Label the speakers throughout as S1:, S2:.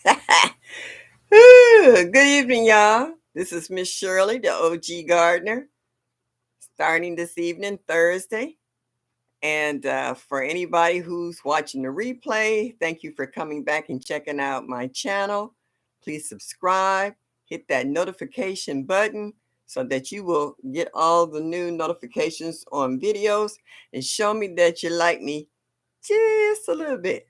S1: Good evening, y'all. This is Miss Shirley, the OG gardener, starting this evening, Thursday. And for anybody who's watching the replay, thank you for coming back and checking out my channel. Please subscribe, hit that notification button so that you will get all the new notifications on videos and show me that you like me just a little bit.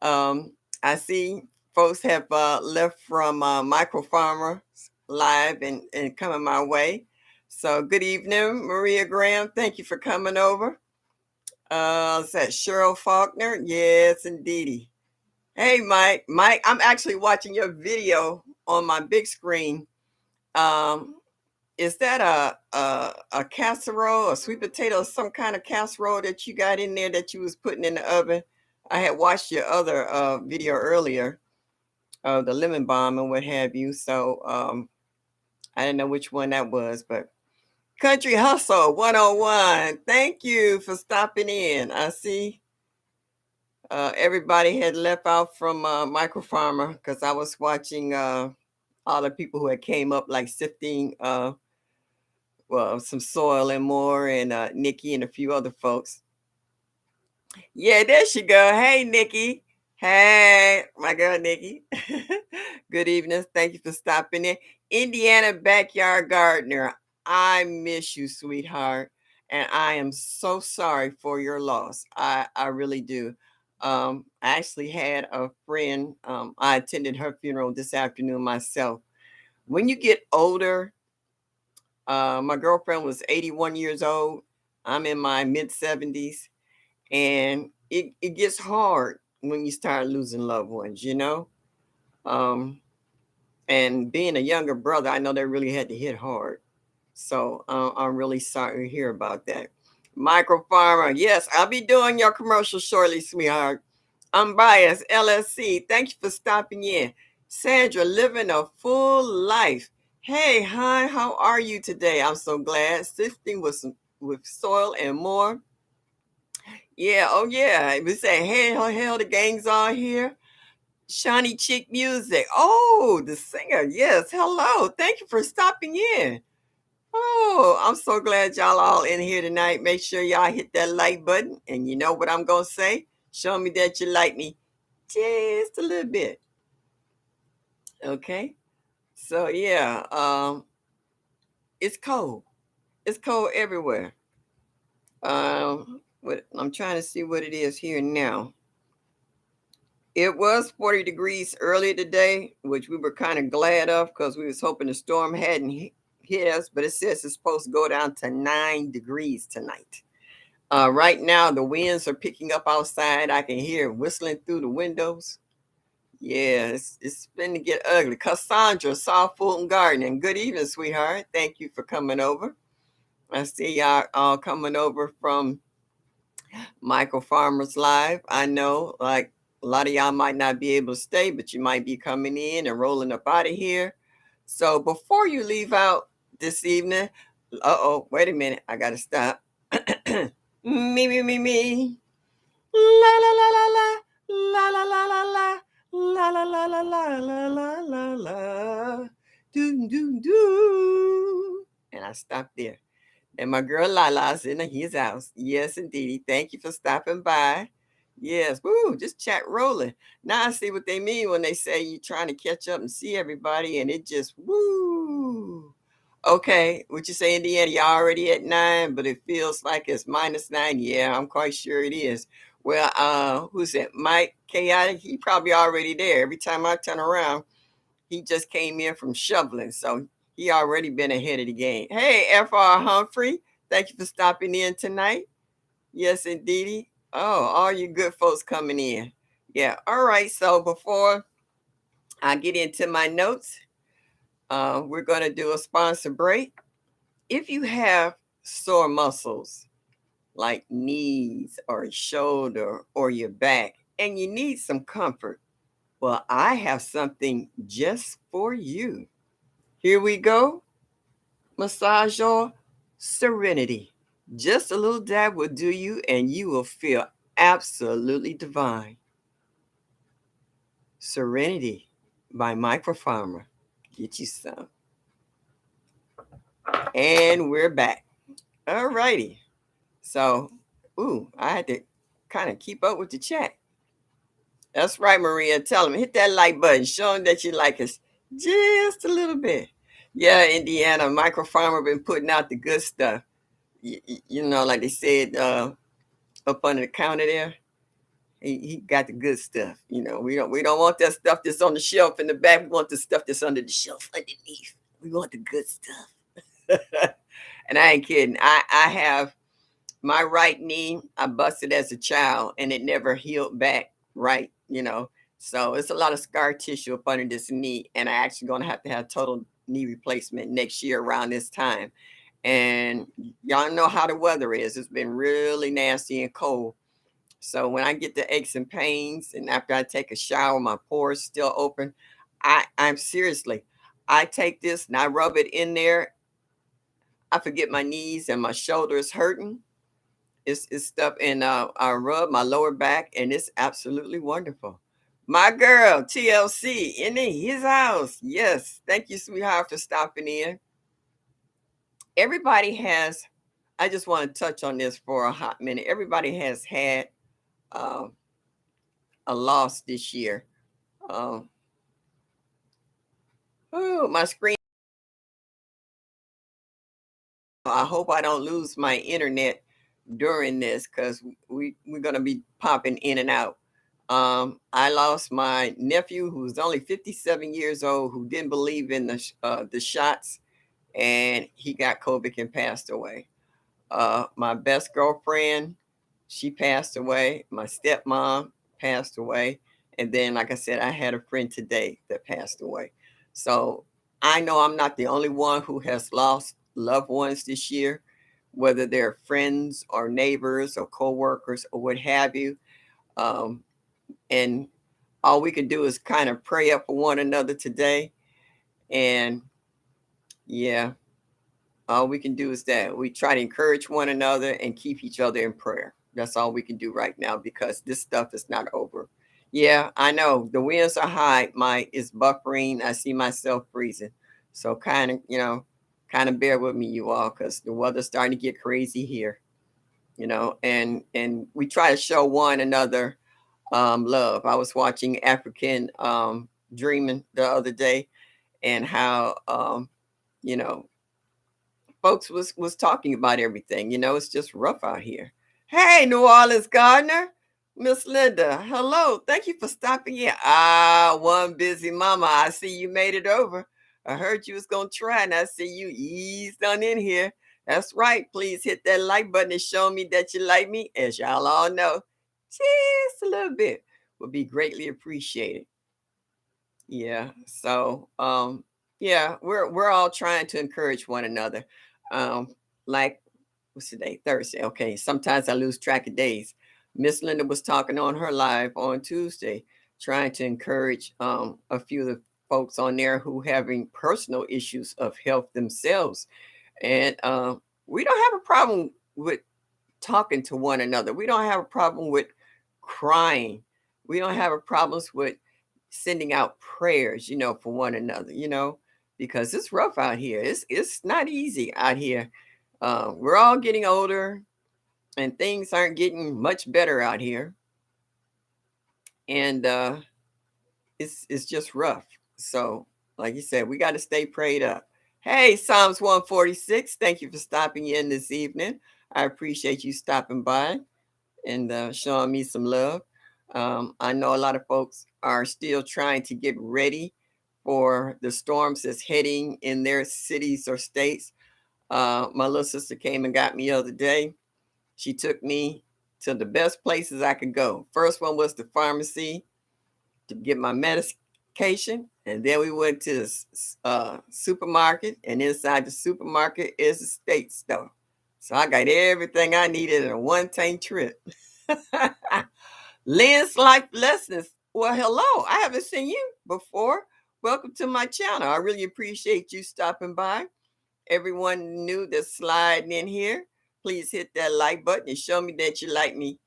S1: I see folks have left from Micro Farmer Live and coming my way. So good evening, Maria Graham. Thank you for coming over. Is that Cheryl Faulkner? Yes, indeedy. Hey, Mike. Mike, I'm actually watching your video on my big screen. Um, is that a casserole, a sweet potato, some kind of casserole that you got in there that you was putting in the oven? I had watched your other video earlier, the lemon balm and what have you. So I didn't know which one that was, but Country Hustle 101. Thank you for stopping in. I see everybody had left out from Micro Farmer because I was watching all the people who had came up like sifting well, some soil and more, and Nikki and a few other folks. Yeah, there she go. Hey, Nikki. Hey, my girl, Nikki. Good evening. Thank you for stopping in. Indiana Backyard Gardener, I miss you, sweetheart. And I am so sorry for your loss. I really do. I actually had a friend, I attended her funeral this afternoon myself. When you get older, my girlfriend was 81 years old. I'm in my mid 70s, and it gets hard when you start losing loved ones, you know. Um, and being a younger brother, I know that really had to hit hard. So I'm really sorry to hear about that. Micro Farmer, yes, I'll be doing your commercial shortly, sweetheart. Unbiased LSC, thank you for stopping in. Sandra, living a full life. Hey, hi, how are you today? I'm so glad. Sifting with soil and more. Yeah, oh yeah. We say, hey, hell, the gang's all here. Shawnee Chick Music. Oh, the singer. Yes, hello. Thank you for stopping in. Oh, I'm so glad y'all all in here tonight. Make sure y'all hit that like button. And you know what I'm going to say? Show me that you like me just a little bit. Okay? So, yeah, it's cold. It's cold everywhere. I'm trying to see what it is here now. It was 40 degrees earlier today, which we were kind of glad of because we was hoping the storm hadn't hit us, but it says it's supposed to go down to 9 degrees tonight. Right now, the winds are picking up outside. I can hear it whistling through the windows. Yeah, it's been to get ugly. Cassandra, Soft Food and Gardening. Good evening, sweetheart. Thank you for coming over. I see y'all all coming over from Michael Farmer's Live. I know, like, a lot of y'all might not be able to stay, but you might be coming in and rolling up out of here. So before you leave out this evening, wait a minute. I got to stop. Me. La la la la la. La la la la la. La la la la la la la la la. Do. And I stopped there. And my girl Lala's in his house. Yes, indeed. Thank you for stopping by. Yes, woo, just chat rolling. Now I see what they mean when they say you're trying to catch up and see everybody, and it just woo. Okay, what you say, Indiana? You're already at 9, but it feels like it's -9. Yeah, I'm quite sure it is. Well, who's that? Mike Chaotic? He probably already there. Every time I turn around, he just came in from shoveling, so he already been ahead of the game. Hey, Fr Humphrey, thank you for stopping in tonight. Yes, indeedy. Oh, all you good folks coming in. Yeah. All right. So before I get into my notes, we're gonna do a sponsor break. If you have sore muscles like knees or shoulder or your back, and you need some comfort, well, I have something just for you. Here we go. Massage your serenity. Just a little dab will do you, and you will feel absolutely divine. Serenity. by Microfarmer. Get you some. And we're back. All righty. So, I had to kind of keep up with the chat. That's right, Maria. Tell them, hit that like button. Show them that you like us just a little bit. Yeah, Indiana, Microfarmer been putting out the good stuff. Like they said up under the counter there. He got the good stuff. We don't want that stuff that's on the shelf in the back. We want the stuff that's under the shelf underneath. We want the good stuff. And I ain't kidding. I have my right knee. I busted as a child, and it never healed back right. So it's a lot of scar tissue up under this knee, and I actually gonna have to have total knee replacement next year around this time. And y'all know how the weather is. It's been really nasty and cold. So when I get the aches and pains, and after I take a shower, my pores still open. I'm seriously, I take this and I rub it in there. I forget my knees and my shoulders hurting. It's stuff, and I rub my lower back, and it's absolutely wonderful. My girl TLC in his house. Yes, thank you, sweetheart, for stopping in. Everybody has. I just want to touch on this for a hot minute. Everybody has had uh, a loss this year. Um, my screen. I hope I don't lose my internet during this because we're gonna be popping in and out. I lost my nephew who was only 57 years old, who didn't believe in the shots, and he got COVID and passed away. My best girlfriend, she passed away. My stepmom passed away. And then, like I said, I had a friend today that passed away. So I know I'm not the only one who has lost loved ones this year, whether they're friends or neighbors or coworkers or what have you. Um, and all we can do is kind of pray up for one another today. And yeah, all we can do is that we try to encourage one another and keep each other in prayer. That's all we can do right now because this stuff is not over. Yeah, I know the winds are high. It's buffering. I see myself freezing. So kind of bear with me, you all, because the weather's starting to get crazy here. And we try to show one another love. I was watching African Dreaming the other day, and how you know folks was talking about everything. It's just rough out here. Hey, New Orleans Gardener, Miss Linda, hello. Thank you for stopping in. One busy mama. I see you made it over. I heard you was gonna try, and I see you eased on in here. That's right. Please hit that like button and show me that you like me. As y'all all know, just a little bit would be greatly appreciated. Yeah. So, yeah, we're all trying to encourage one another. Like what's today? Thursday. Okay. Sometimes I lose track of days. Miss Linda was talking on her live on Tuesday, trying to encourage a few of the folks on there who having personal issues of health themselves. And we don't have a problem with talking to one another. We don't have a problem with crying. We don't have a problems with sending out prayers, for one another, because it's rough out here. It's not easy out here. We're all getting older, and things aren't getting much better out here, and it's just rough. So, like you said, we got to stay prayed up. Hey, Psalms 146. Thank you for stopping in this evening. I appreciate you stopping by and showing me some love. I know a lot of folks are still trying to get ready for the storms that's heading in their cities or states. My little sister came and got me the other day. She took me to the best places I could go. First one was the pharmacy to get my medication. And then we went to the supermarket. And inside the supermarket is a state store. So I got everything I needed in a one-time trip. Lynn's Life Lessons. Well, hello. I haven't seen you before. Welcome to my channel. I really appreciate you stopping by. Everyone new that's sliding in here, please hit that like button and show me that you like me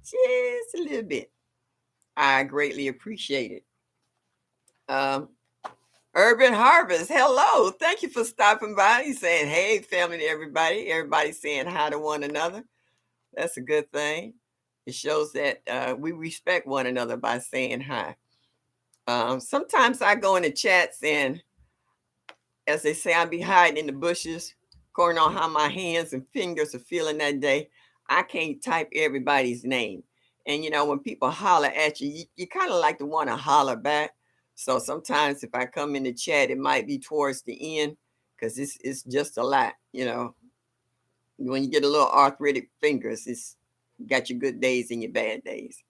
S1: just a little bit. I greatly appreciate it. Urban Harvest. Hello. Thank you for stopping by. He's saying, hey, family, to everybody. Everybody saying hi to one another. That's a good thing. It shows that we respect one another by saying hi. Sometimes I go in the chats and, as they say, I be hiding in the bushes, according on how my hands and fingers are feeling that day. I can't type everybody's name. And when people holler at you, you kind of like to want to holler back. So sometimes if I come in the chat, it might be towards the end because it's just a lot. When you get a little arthritic fingers, it's got your good days and your bad days.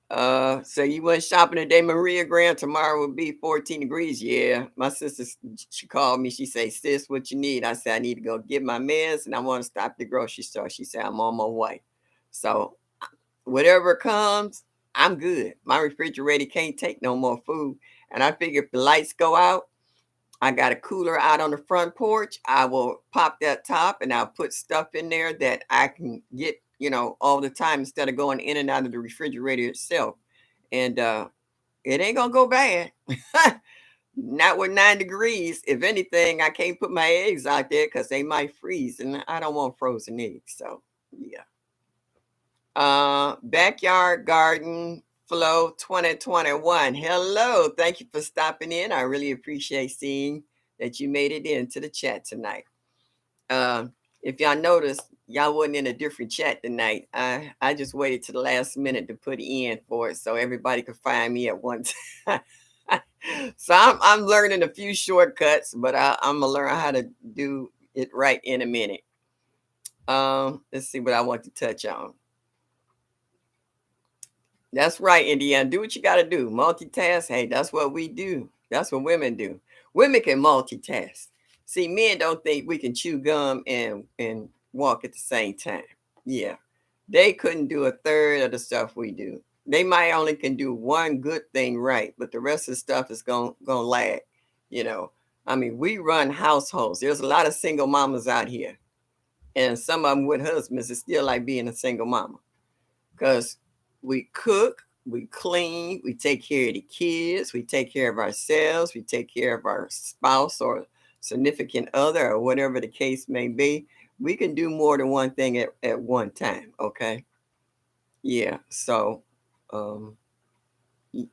S1: So you went shopping today, Maria Graham. Tomorrow will be 14 degrees. Yeah. My sister, she called me. She said, sis, what you need? I said, I need to go get my meds and I want to stop at the grocery store. She said, I'm on my way. So whatever comes, I'm good. My refrigerator can't take no more food. And I figure if the lights go out, I got a cooler out on the front porch. I will pop that top and I'll put stuff in there that I can get, all the time instead of going in and out of the refrigerator itself. And it ain't gonna go bad. Not with 9 degrees. If anything, I can't put my eggs out there because they might freeze, and I don't want frozen eggs. So yeah. Backyard Garden Flow 2021. Hello. Thank you for stopping in. I really appreciate seeing that you made it into the chat tonight. If y'all noticed, y'all wasn't in a different chat tonight. I just waited to the last minute to put in for it so everybody could find me at once. So I'm learning a few shortcuts, but I'm gonna learn how to do it right in a minute. Let's see what I want to touch on. That's right, Indiana. Do what you got to do. Multitask. Hey, that's what we do. That's what women do. Women can multitask. See, men don't think we can chew gum and walk at the same time. Yeah, they couldn't do a third of the stuff we do. They might only can do one good thing right, but the rest of the stuff is gonna lag. You know, I mean, we run households. There's a lot of single mamas out here, and some of them with husbands. It's still like being a single mama because we cook, we clean, we take care of the kids, we take care of ourselves, we take care of our spouse or significant other or whatever the case may be. We can do more than one thing at one time. Okay. Yeah. So, um,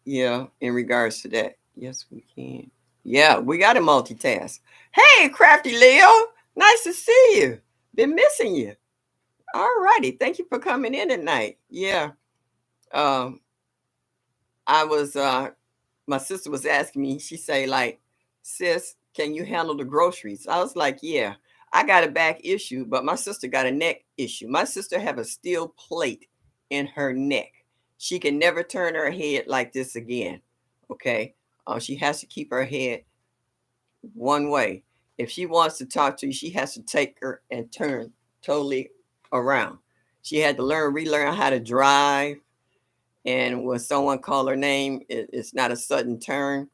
S1: yeah, in regards to that, yes, we can. Yeah, we got to multitask. Hey, Crafty Leo, nice to see you. Been missing you. All righty. Thank you for coming in tonight. Yeah. Um, I was my sister was asking me, she say, like, sis, can you handle the groceries? I was like, yeah, I got a back issue, but my sister got a neck issue. My sister have a steel plate in her neck. She can never turn her head like this again. Okay. She has to keep her head one way. If she wants to talk to you, she has to take her and turn totally around. She had to relearn how to drive, and when someone call her name, it's not a sudden turn.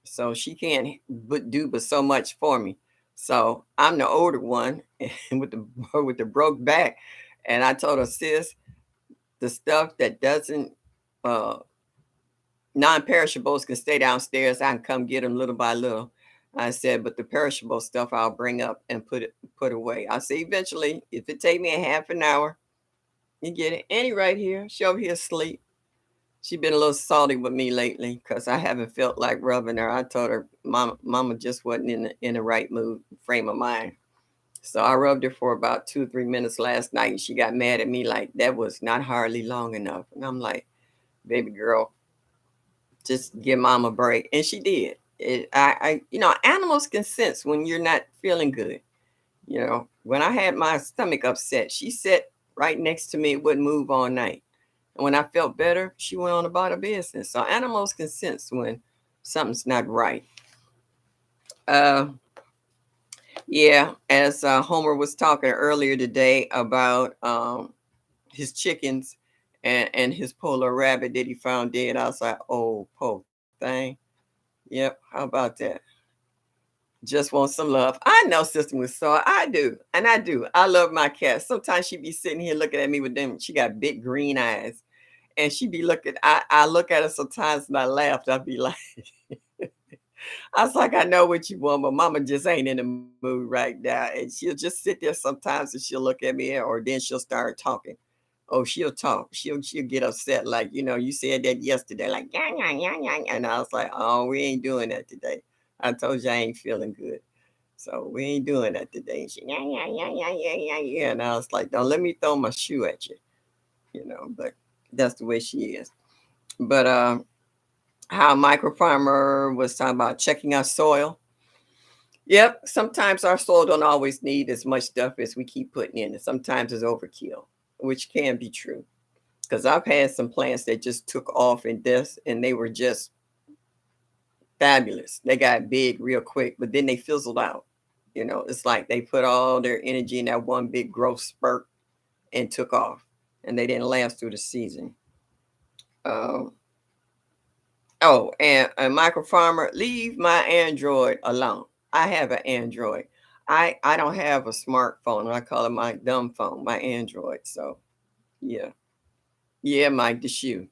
S1: So she can't but so much for me. So I'm the older one and with the with the broke back. And I told her, sis, the stuff that doesn't uh non-perishables can stay downstairs. I can come get them little by little. I said, but the perishable stuff I'll bring up and put away. I say eventually, if it take me a half an hour, you get it. Annie right here. She over here asleep. She been a little salty with me lately because I haven't felt like rubbing her. I told her mama just wasn't in the right mood, frame of mind. So I rubbed her for about 2 or 3 minutes last night, and she got mad at me like that was not hardly long enough. And I'm like, baby girl, just give mom a break. And she did. Animals can sense when you're not feeling good. When I had my stomach upset, she sat right next to me, wouldn't move all night. And when I felt better, she went on about her business. So animals can sense when something's not right. Uh, yeah, as Homer was talking earlier today about his chickens and his polar rabbit that he found dead, I was like, oh, poor thing. Yep, how about that? Just want some love. I know Sister was so I do. And I do. I love my cat. Sometimes she be sitting here looking at me with them. She got big green eyes. And she be looking, I look at her sometimes and I laugh. I'll be like, I was like, I know what you want, but mama just ain't in the mood right now. And she'll just sit there sometimes and she'll look at me or then she'll start talking. Oh, she'll talk. She'll get upset. Like, you said that yesterday. Like, yeah, yeah, yeah, yeah. Yeah." And I was like, oh, we ain't doing that today. I told you I ain't feeling good. So we ain't doing that today. And she, yeah, yeah, yeah, yeah, yeah, yeah, yeah. And I was like, don't let me throw my shoe at you, but that's the way she is. But how microfarmer was talking about checking our soil. Yep, sometimes our soil don't always need as much stuff as we keep putting in, and sometimes it's overkill, which can be true. Because I've had some plants that just took off in this, and they were just fabulous. They got big real quick, but then they fizzled out. It's like they put all their energy in that one big growth spurt and took off, and they didn't last through the season. Um, Oh, and a micro farmer, leave my Android alone. I have an Android. I don't have a smartphone. I call it my dumb phone, my Android. So yeah. Yeah, Mike, the shoe.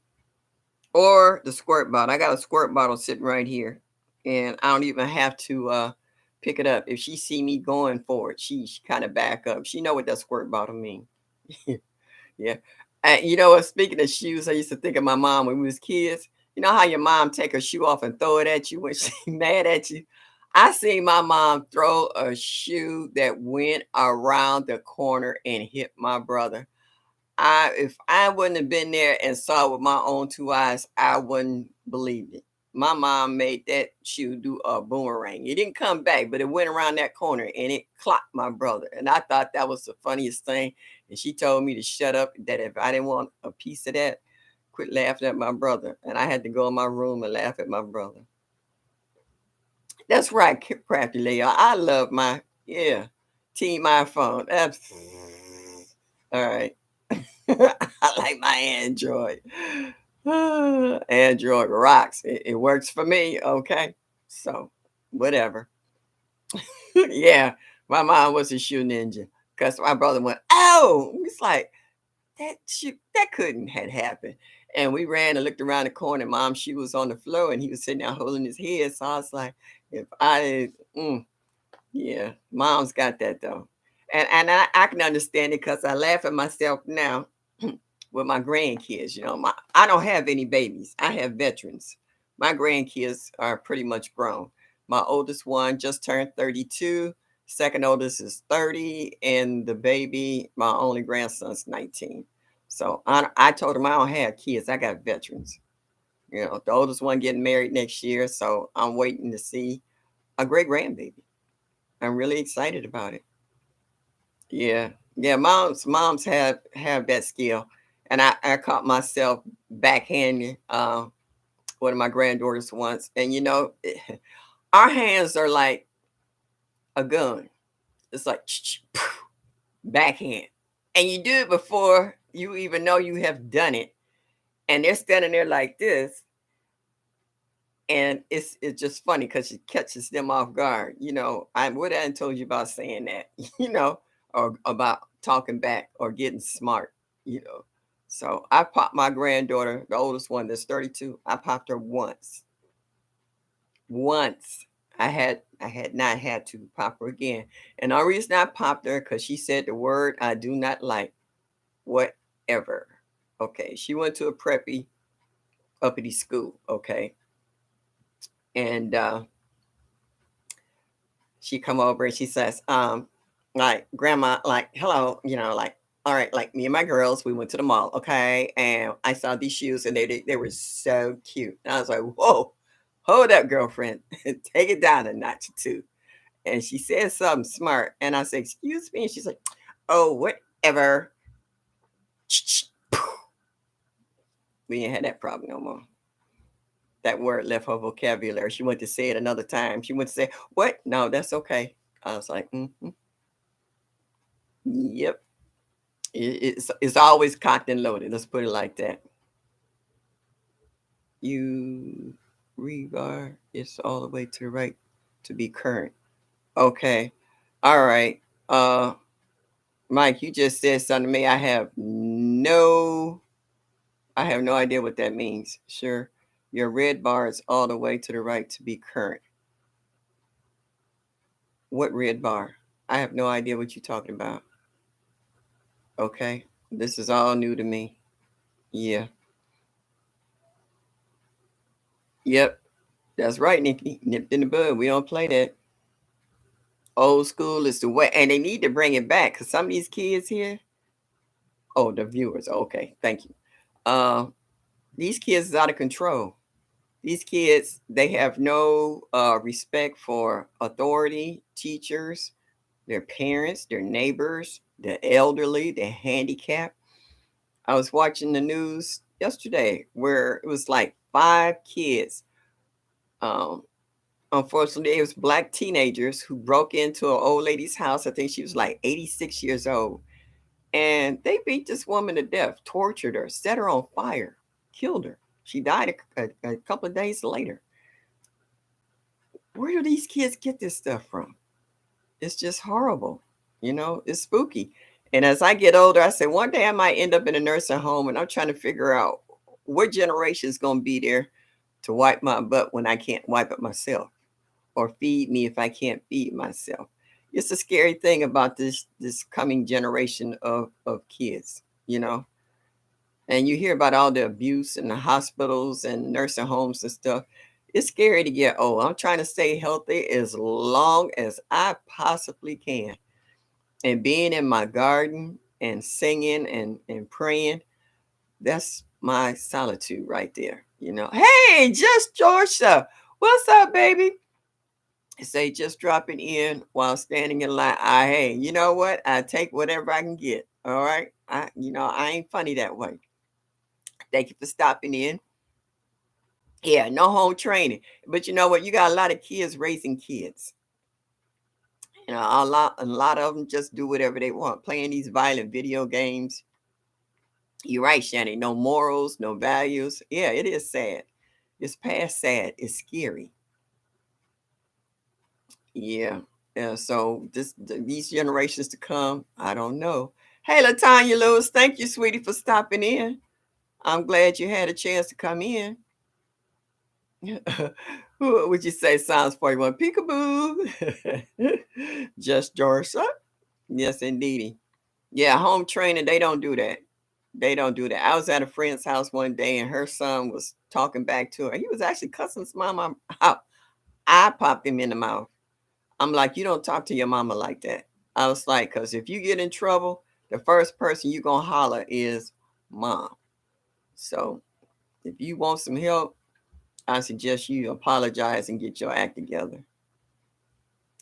S1: Or the squirt bottle. I got a squirt bottle sitting right here. And I don't even have to pick it up. If she see me going for it, she kind of back up. She know what that squirt bottle mean. Yeah. And you know what? Speaking of shoes, I used to think of my mom when we was kids. You know how your mom take her shoe off and throw it at you when she mad at you? I seen my mom throw a shoe that went around the corner and hit my brother. If I wouldn't have been there and saw it with my own two eyes, I wouldn't believe it. My mom made that shoe do a boomerang. It didn't come back, but it went around that corner and it clocked my brother. And I thought that was the funniest thing. And she told me to shut up, that if I didn't want a piece of that, quit laughing at my brother. And I had to go in my room and laugh at my brother. That's right, Crafty Leo. I love yeah, Team iPhone. That's all right. I like my Android. Android rocks. It works for me. Okay. So, whatever. Yeah. My mom was a shoe ninja because my brother went, oh, it's like that couldn't had happened. And we ran and looked around the corner. Mom's shoe was on the floor and he was sitting there holding his head. So I was like, if I, yeah, mom's got that though. And I can understand it because I laugh at myself now with my grandkids. I don't have any babies. I have veterans. My grandkids are pretty much grown. My oldest one just turned 32. Second oldest is 30. And the baby, my only grandson's 19. So I told him I don't have kids. I got veterans. The oldest one getting married next year. So I'm waiting to see a great grandbaby. I'm really excited about it. Yeah. Yeah, moms have that skill. And I caught myself backhanding one of my granddaughters once. And our hands are like a gun. It's like backhand. And you do it before you even know you have done it. And they're standing there like this. And it's just funny because it catches them off guard. I would have told you about saying that, or about talking back or getting smart, you know. So I popped my granddaughter, the oldest one that's 32. I popped her once. Once. I had not had to pop her again. And the reason I popped her because she said the word I do not like. Whatever. Okay. She went to a preppy uppity school. Okay. And she come over and she says, like, grandma, like, hello, like, all right, like me and my girls, we went to the mall, okay, and I saw these shoes and they were so cute. And I was like, whoa, hold up, girlfriend, take it down a notch or two. And she said something smart, and I said, excuse me, and she's like, oh, whatever. We ain't had that problem no more. That word left her vocabulary. She went to say it another time. She went to say, what? No, that's okay. I was like, yep. It's always cocked and loaded. Let's put it like that. You rebar it's all the way to the right to be current. Okay. All right. Mike, you just said something to me. I have no idea what that means. Sure. Your red bar is all the way to the right to be current. What red bar? I have no idea what you're talking about. Okay. This is all new to me. Yeah. Yep. That's right, Nikki. Nipped in the bud. We don't play that. Old school is the way. And they need to bring it back because some of these kids here, oh, the viewers. Okay. Thank you. Uh, these kids is out of control. These kids, they have no respect for authority, teachers, their parents, their neighbors, the elderly, the handicapped. I was watching the news yesterday where it was like 5 kids. Um, Unfortunately, it was black teenagers who broke into an old lady's house. I think she was like 86 years old. And they beat this woman to death, tortured her, set her on fire, killed her. She died a couple of days later. Where do these kids get this stuff from? It's just horrible. It's spooky. And as I get older, I say one day I might end up in a nursing home and I'm trying to figure out what generation is going to be there to wipe my butt when I can't wipe it myself or feed me if I can't feed myself. It's a scary thing about this coming generation of kids, you know. And you hear about all the abuse in the hospitals and nursing homes and stuff. It's scary to get old. I'm trying to stay healthy as long as I possibly can. And being in my garden and singing and praying, that's my solitude right there. Hey, just Georgia. What's up, baby? Say just dropping in while standing in line. Hey, you know what? I take whatever I can get. All right. I ain't funny that way. Thank you for stopping in. Yeah, no home training. But you know what? You got a lot of kids raising kids. A lot of them just do whatever they want, playing these violent video games. You're right, Shannon. No morals, no values. Yeah, it is sad. It's past sad. It's scary. Yeah. Yeah. So these generations to come, I don't know. Hey, Latanya Lewis, thank you, sweetie, for stopping in. I'm glad you had a chance to come in. What would you say? Sounds 41. Peekaboo. Just Georgia. Yes, indeedy. Yeah, home training, they don't do that. They don't do that. I was at a friend's house one day and her son was talking back to her. He was actually cussing his mama out. I popped him in the mouth. I'm like, you don't talk to your mama like that. I was like, because if you get in trouble, the first person you going to holler is mom. So if you want some help, I suggest you apologize and get your act together.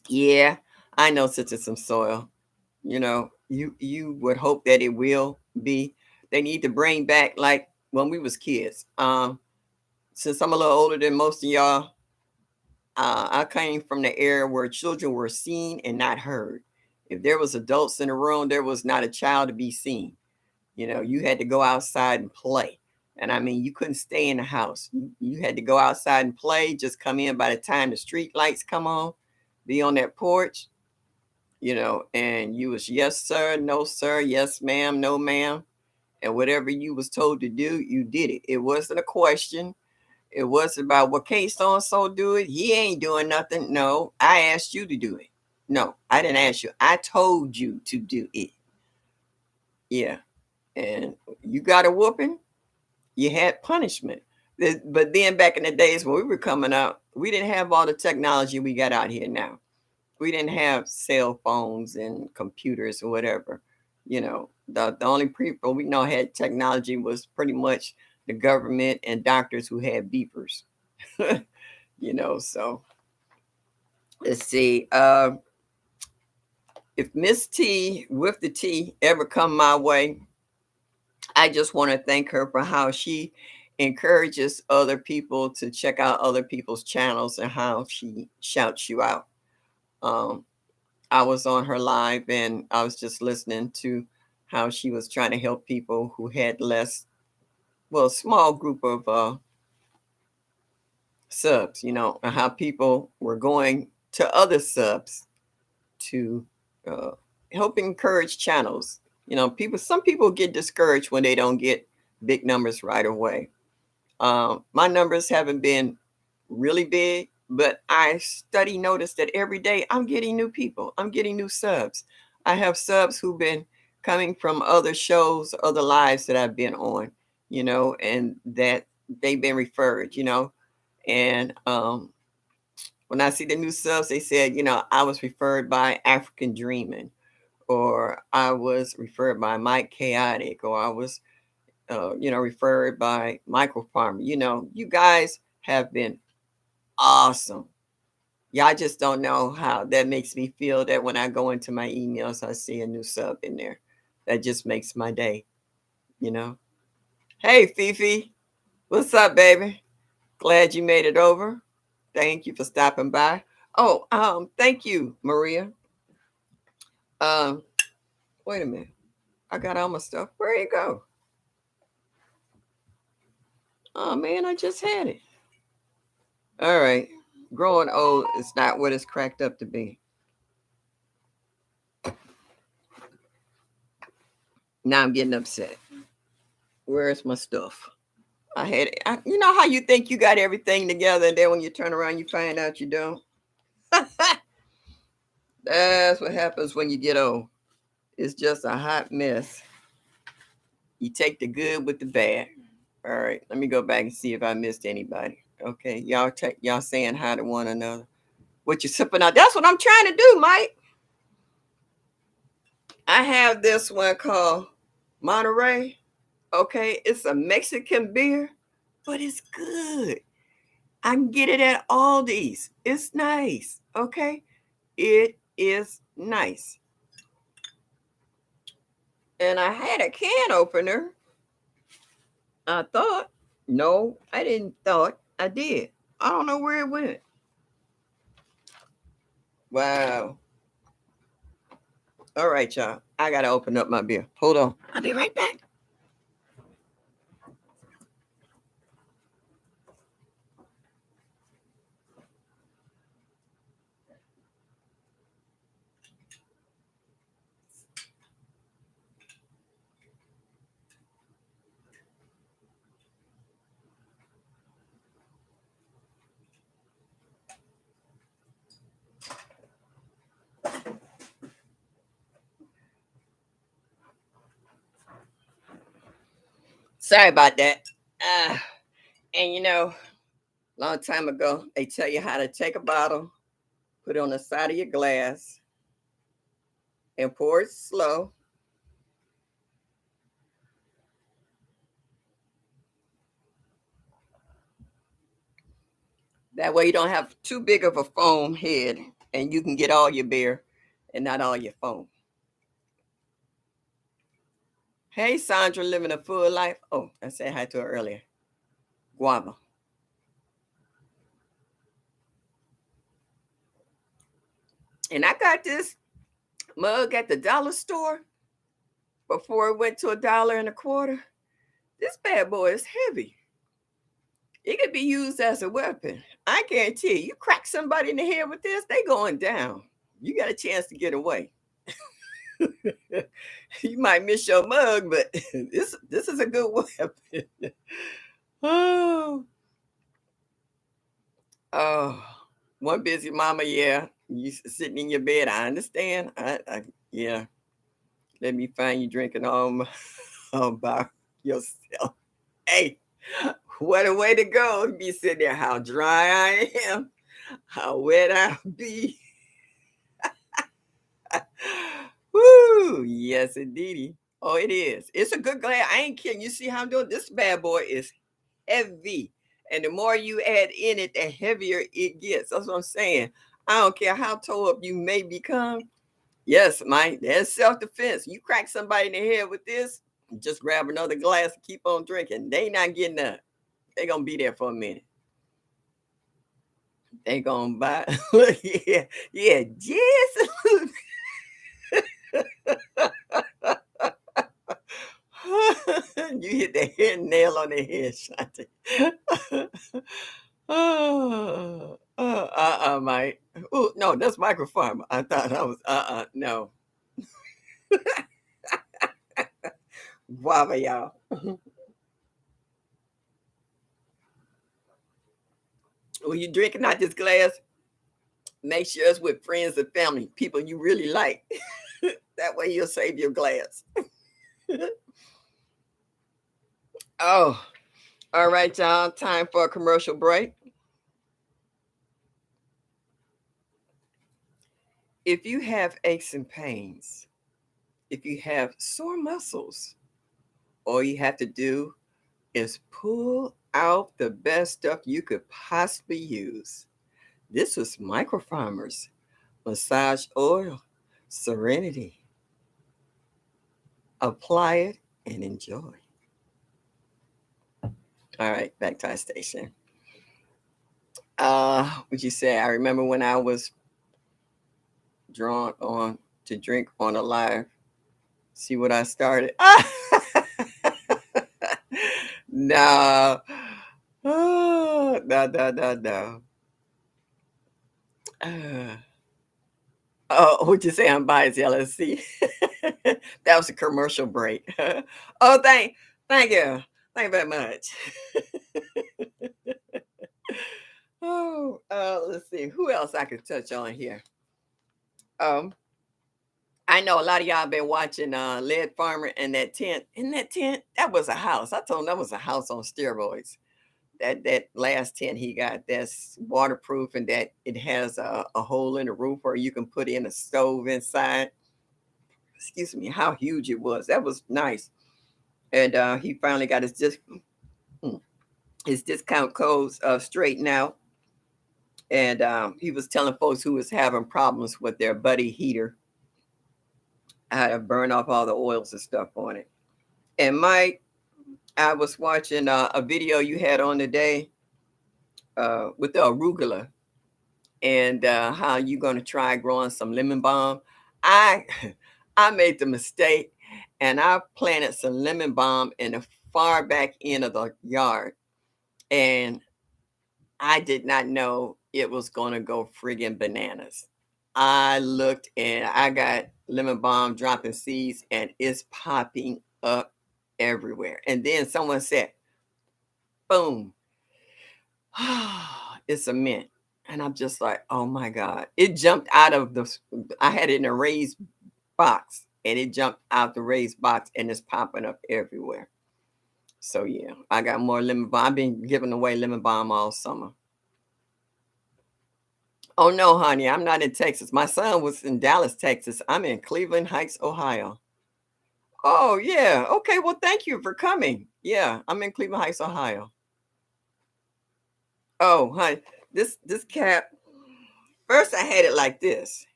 S1: Yeah, I know such as some soil. You would hope that it will be. They need to bring back like when we was kids. Since I'm a little older than most of y'all, I came from the era where children were seen and not heard. If there was adults in the room, there was not a child to be seen. You had to go outside and play. And I mean, you couldn't stay in the house. You had to go outside and play, just come in by the time the street lights come on, be on that porch, and you was yes, sir, no, sir, yes, ma'am, no, ma'am. And whatever you was told to do, you did it. It wasn't a question. It wasn't about what can't so and so do it. He ain't doing nothing. No, I asked you to do it. No, I didn't ask you. I told you to do it. Yeah. And you got a whooping, you had punishment. But then back in the days when we were coming up, we didn't have all the technology we got out here now. We didn't have cell phones and computers or whatever. The only people we know had technology was pretty much the government and doctors who had beepers. So let's see. If Miss T with the T ever come my way, I just want to thank her for how she encourages other people to check out other people's channels and how she shouts you out. Um, I was on her live and I was just listening to how she was trying to help people who had less, well, small group of subs, and how people were going to other subs to uh, help encourage channels. Some people get discouraged when they don't get big numbers right away. My numbers haven't been really big, But I study notice that every day I'm getting new people. I'm getting new subs. I have subs who've been coming from other shows, other lives that I've been on, and that they've been referred, And when I see the new subs, they said, I was referred by African Dreaming, or I was referred by Mike Chaotic, or I was, referred by Michael Farmer. You guys have been awesome. Yeah, I just don't know how that makes me feel that when I go into my emails, I see a new sub in there. That just makes my day, you know? Hey, Fifi, what's up, baby? Glad you made it over. Thank you for stopping by. Oh, thank you, Maria. Um, Wait a minute. I got all my stuff. Where you go? Oh man, I just had it. All right. Growing old is not what it's cracked up to be. Now I'm getting upset. Where's my stuff? I had it. You know how you think you got everything together, and then when you turn around, you find out you don't. That's what happens when you get old. It's just a hot mess. You take the good with the bad. All right, let me go back and see if I missed anybody. Okay, y'all saying hi to one another. What you sipping on? That's what I'm trying to do, Mike. I have this one called Monterey. Okay, it's a Mexican beer, but it's good. I can get it at Aldi's. It's nice. Okay, it is nice. And I had a can opener. I thought. No, I didn't thought. I did. I don't know where it went. Wow. All right, y'all. I gotta open up my beer. Hold on. I'll be right back. Sorry about that. Uh, and long time ago, they tell you how to take a bottle, put it on the side of your glass, and pour it slow. That way you don't have too big of a foam head and you can get all your beer and not all your foam. Hey, Sandra, living a full life. Oh, I said hi to her earlier. Guava. And I got this mug at the dollar store before it went to $1.25. This bad boy is heavy. It could be used as a weapon. I guarantee you crack somebody in the head with this, they going down. You got a chance to get away. You might miss your mug, but this is a good weapon. Oh, oh, one busy mama, yeah. You sitting in your bed. I understand. Yeah. Let me find you drinking all by yourself. Hey, what a way to go! Be sitting there, how dry I am, how wet I be. Woo! Yes, indeedy. Oh, it is. It's a good glass. I ain't kidding. You see how I'm doing? This bad boy is heavy. And the more you add in it, the heavier it gets. That's what I'm saying. I don't care how tall up you may become. Yes, Mike, there's self-defense. You crack somebody in the head with this, just grab another glass and keep on drinking. They not getting up. They gonna be there for a minute. They gonna buy. Yeah, yeah, just you hit the head nail on the head, Shanti. Mike. Oh, no, that's microfarm. I thought I was no. Guava, y'all. when you're drinking out this glass, make sure it's with friends and family, people you really like. That way you'll save your glass. Oh, all right, y'all. Time for a commercial break. If you have aches and pains, if you have sore muscles, all you have to do is pull out the best stuff you could possibly use. This was Microfarmers Massage Oil Serenity. Apply it and enjoy. All right, back to our station. What you say? I remember when I was drawn on to drink on a live. See what I started? No. Oh, no, no, no, no. Uh, oh, what you say? I'm biased, LSC. That was a commercial break. Oh, thank you. Thank you very much. Oh, let's see. Who else I could touch on here? Um, I know a lot of y'all been watching Lead Farmer and that tent. In that tent, that was a house. I told him that was a house on steroids. That last tent he got, that's waterproof and that it has a hole in the roof where you can put in a stove inside. Excuse me, how huge it was. That was nice. And he finally got his discount codes straightened out. And he was telling folks who was having problems with their buddy heater how to burn off all the oils and stuff on it. And Mike, I was watching a video you had on today with the arugula and how you going to try growing some lemon balm. I I made the mistake and I planted some lemon balm in the far back end of the yard, and I did not know it was going to go friggin' bananas. I looked and I got lemon balm dropping seeds and it's popping up everywhere. And then someone said, boom, it's a mint. And I'm just like, oh my God. It jumped out of I had it in a raised box and it jumped out the raised box and it's popping up everywhere. So yeah, I got more lemon balm. I've been giving away lemon balm all summer. Oh no, honey, I'm not in Texas. My son was in Dallas, Texas. I'm in Cleveland Heights, Ohio. Oh yeah. Okay. Well, thank you for coming. Yeah, I'm in Cleveland Heights, Ohio. Oh, honey, this cap. First, I had it like this.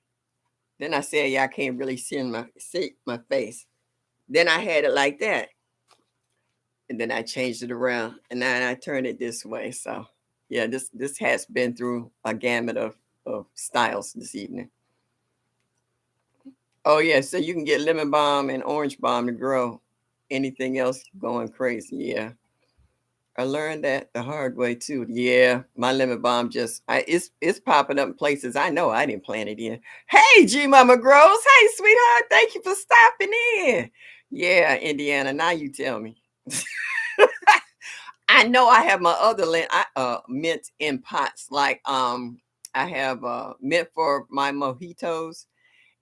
S1: Then I said, "Yeah, I can't really see my face." Then I had it like that, and then I changed it around, and then I turned it this way. So, yeah, this has been through a gamut of styles this evening. Oh yeah, so you can get lemon balm and orange balm to grow. Anything else going crazy? Yeah, I learned that the hard way too. Yeah, my lemon balm it's popping up in places I know I didn't plant it in. Hey, G Mama Grows. Hey, sweetheart. Thank you for stopping in. Yeah, Indiana. Now you tell me. I know I have my other mint in pots. Like I have mint for my mojitos,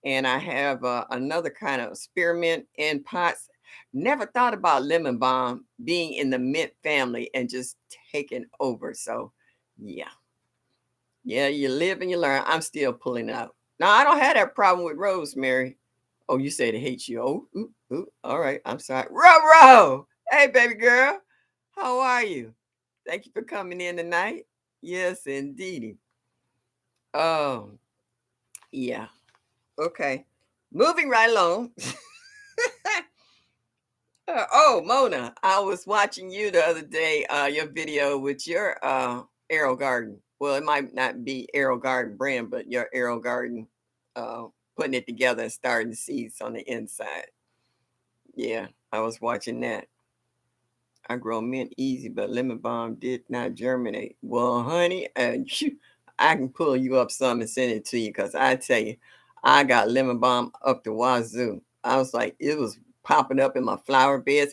S1: and I have another kind of spearmint in pots. Never thought about lemon balm being in the mint family and just taking over. So, yeah, yeah, you live and you learn. I'm still pulling out. Now, I don't have that problem with rosemary. Oh, you said it hates you. Oh, ooh, ooh, all right. I'm sorry. Ro. Hey, baby girl. How are you? Thank you for coming in tonight. Yes, indeedy. Oh, yeah. Okay. Moving right along. Oh, Mona, I was watching you the other day, your video with your Arrow Garden. Well, it might not be Arrow Garden brand, but your Arrow Garden putting it together and starting seeds on the inside. Yeah, I was watching that. I grow mint easy, but lemon balm did not germinate. Well, honey, I can pull you up some and send it to you because I tell you, I got lemon balm up the wazoo. I was like, it was popping up in my flower beds.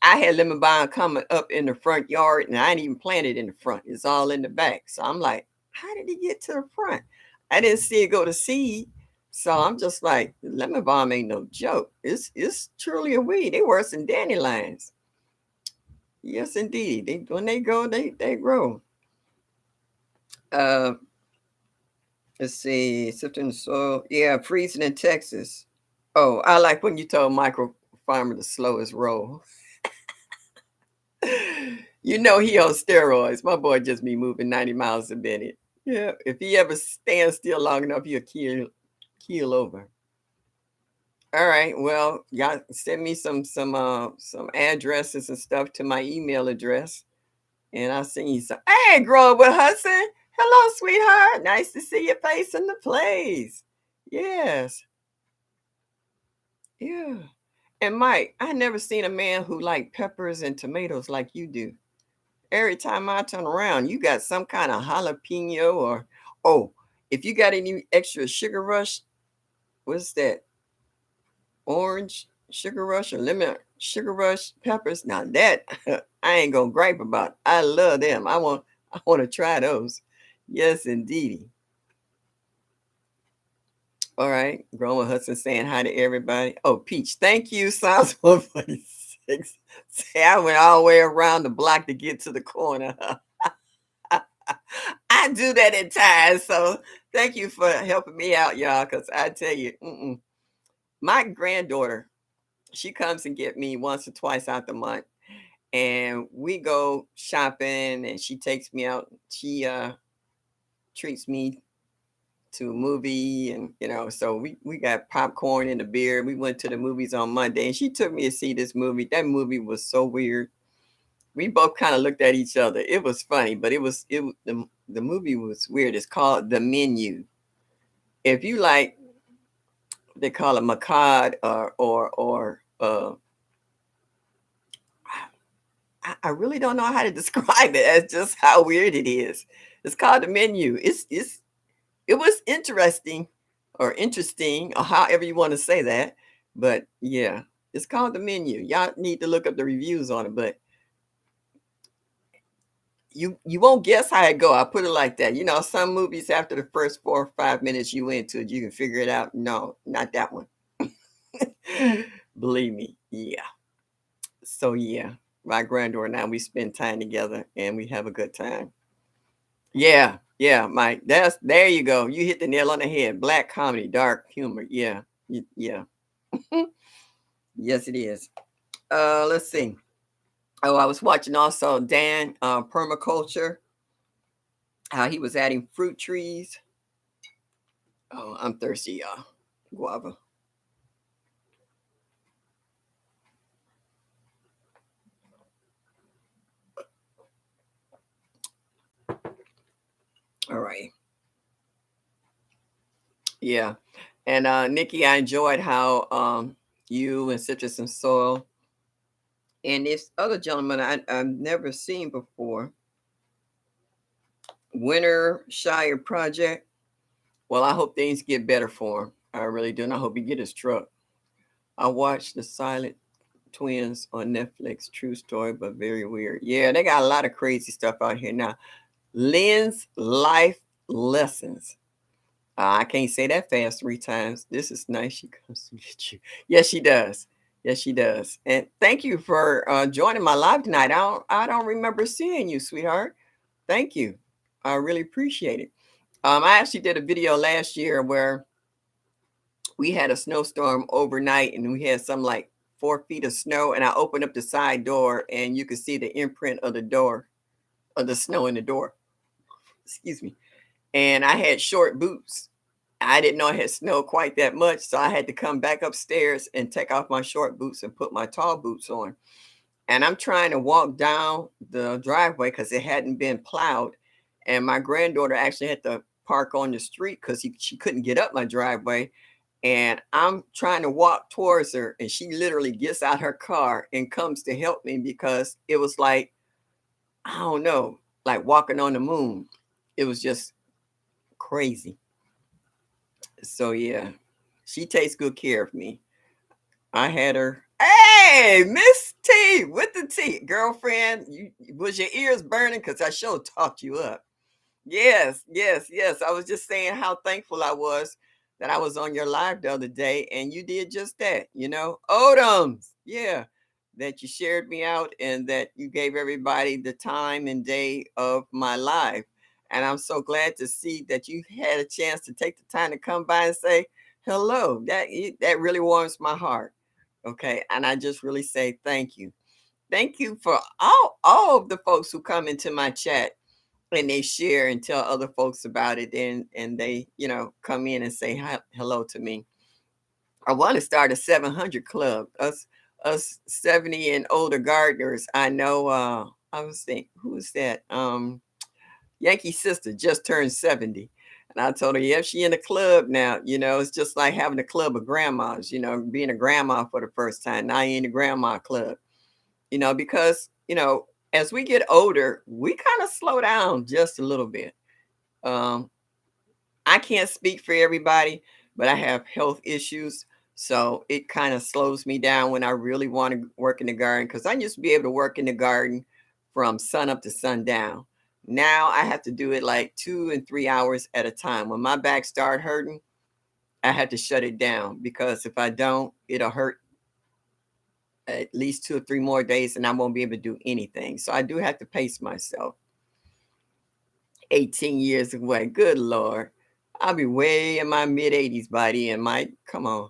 S1: I had lemon balm coming up in the front yard, and I didn't even plant it in the front. It's all in the back. So I'm like, how did it get to the front? I didn't see it go to seed. So I'm just like, lemon balm ain't no joke. It's truly a weed. They worse than dandelions. Yes, indeed. When they go, they grow. Uh, let's see, sifting the soil. Yeah, freezing in Texas. Oh, I like when you told micro farmer to slow his roll. You know he on steroids. My boy just be moving 90 miles a minute. Yeah, if he ever stands still long enough, he'll keel over. All right. Well, y'all send me some addresses and stuff to my email address, and I'll send you some. Hey, Grover Hudson. Hello, sweetheart. Nice to see your face in the place. Yes. Yeah. And Mike, I never seen a man who like peppers and tomatoes like you do. Every time I turn around, you got some kind of jalapeno or oh, if you got any extra sugar rush, what's that? Orange sugar rush or lemon sugar rush peppers. Now that I ain't gonna gripe about. I love them. I want to try those. Yes, indeedy. All right. Grandma Hudson saying hi to everybody. Oh, Peach, thank you. Sounds 146. Say I went all the way around the block to get to the corner. I do that at times. So thank you for helping me out, y'all. Because I tell you, my granddaughter, she comes and get me once or twice out the month. And we go shopping and she takes me out. She treats me to a movie and so we got popcorn and a beer. We went to the movies on Monday and she took me to see this movie. That movie was so weird. We both kind of looked at each other. It was funny, but the movie was weird. It's called The Menu. If you like, they call it macabre or I really don't know how to describe it. That's just how weird it is. It's called The Menu. It was interesting or however you want to say that. But yeah, it's called The Menu. Y'all need to look up the reviews on it, but you won't guess how it go. I put it like that. Some movies after the first 4 or 5 minutes you into it, you can figure it out. No, not that one. Believe me. Yeah. So yeah, my granddaughter and I, we spend time together and we have a good time. Yeah, yeah, Mike. There you go. You hit the nail on the head. Black comedy, dark humor. Yeah. Yeah. Yes, it is. Let's see. Oh, I was watching also Dan permaculture, how he was adding fruit trees. Oh, I'm thirsty, y'all. Guava. All right. Yeah. And Nikki, I enjoyed how you and Citrus and Soil and this other gentleman I've never seen before, Winter Shire Project. Well, I hope things get better for him. I really do. And I hope he get his truck. I watched The Silent Twins on Netflix. True story, but very weird. Yeah, they got a lot of crazy stuff out here now. Lynn's Life Lessons. I can't say that fast 3 times. This is nice. She comes to get you. Yes, she does. Yes, she does. And thank you for joining my live tonight. I don't remember seeing you, sweetheart. Thank you. I really appreciate it. I actually did a video last year where we had a snowstorm overnight and we had some like 4 feet of snow. And I opened up the side door and you could see the imprint of the door, of the snow in the door. Excuse me. And I had short boots. I didn't know it had snowed quite that much. So I had to come back upstairs and take off my short boots and put my tall boots on. And I'm trying to walk down the driveway because it hadn't been plowed. And my granddaughter actually had to park on the street because she couldn't get up my driveway. And I'm trying to walk towards her, and she literally gets out her car and comes to help me because it was like, I don't know, like walking on the moon. It was just crazy. So yeah, she takes good care of me. I had her. Hey, Hey, Miss T with the T, girlfriend. Was your ears burning? Cause I sure talked you up. Yes, yes, yes. I was just saying how thankful I was that I was on your live the other day and you did just that, Odoms. Yeah. That you shared me out and that you gave everybody the time and day of my life. And I'm so glad to see that you had a chance to take the time to come by and say hello. That really warms my heart. Okay. And I just really say thank you. Thank you for all of the folks who come into my chat and they share and tell other folks about it and they come in and say hi, hello to me. I want to start a 700 club, us 70 and older gardeners. I know. I was thinking, who is that? Yankee sister just turned 70. And I told her, yeah, she in the club now. It's just like having a club of grandmas, being a grandma for the first time. Now you're in the grandma club, because, as we get older, we kind of slow down just a little bit. Um, I can't speak for everybody, but I have health issues. So it kind of slows me down when I really want to work in the garden because I used to be able to work in the garden from sun up to sundown. Now I have to do it like 2 and 3 hours at a time. When my back start hurting, I had to shut it down because if I don't, it'll hurt at least 2 or 3 more days and I won't be able to do anything. So I do have to pace myself. 18 years away. Good Lord. I'll be way in my mid 80s by the end, Mike. Come on.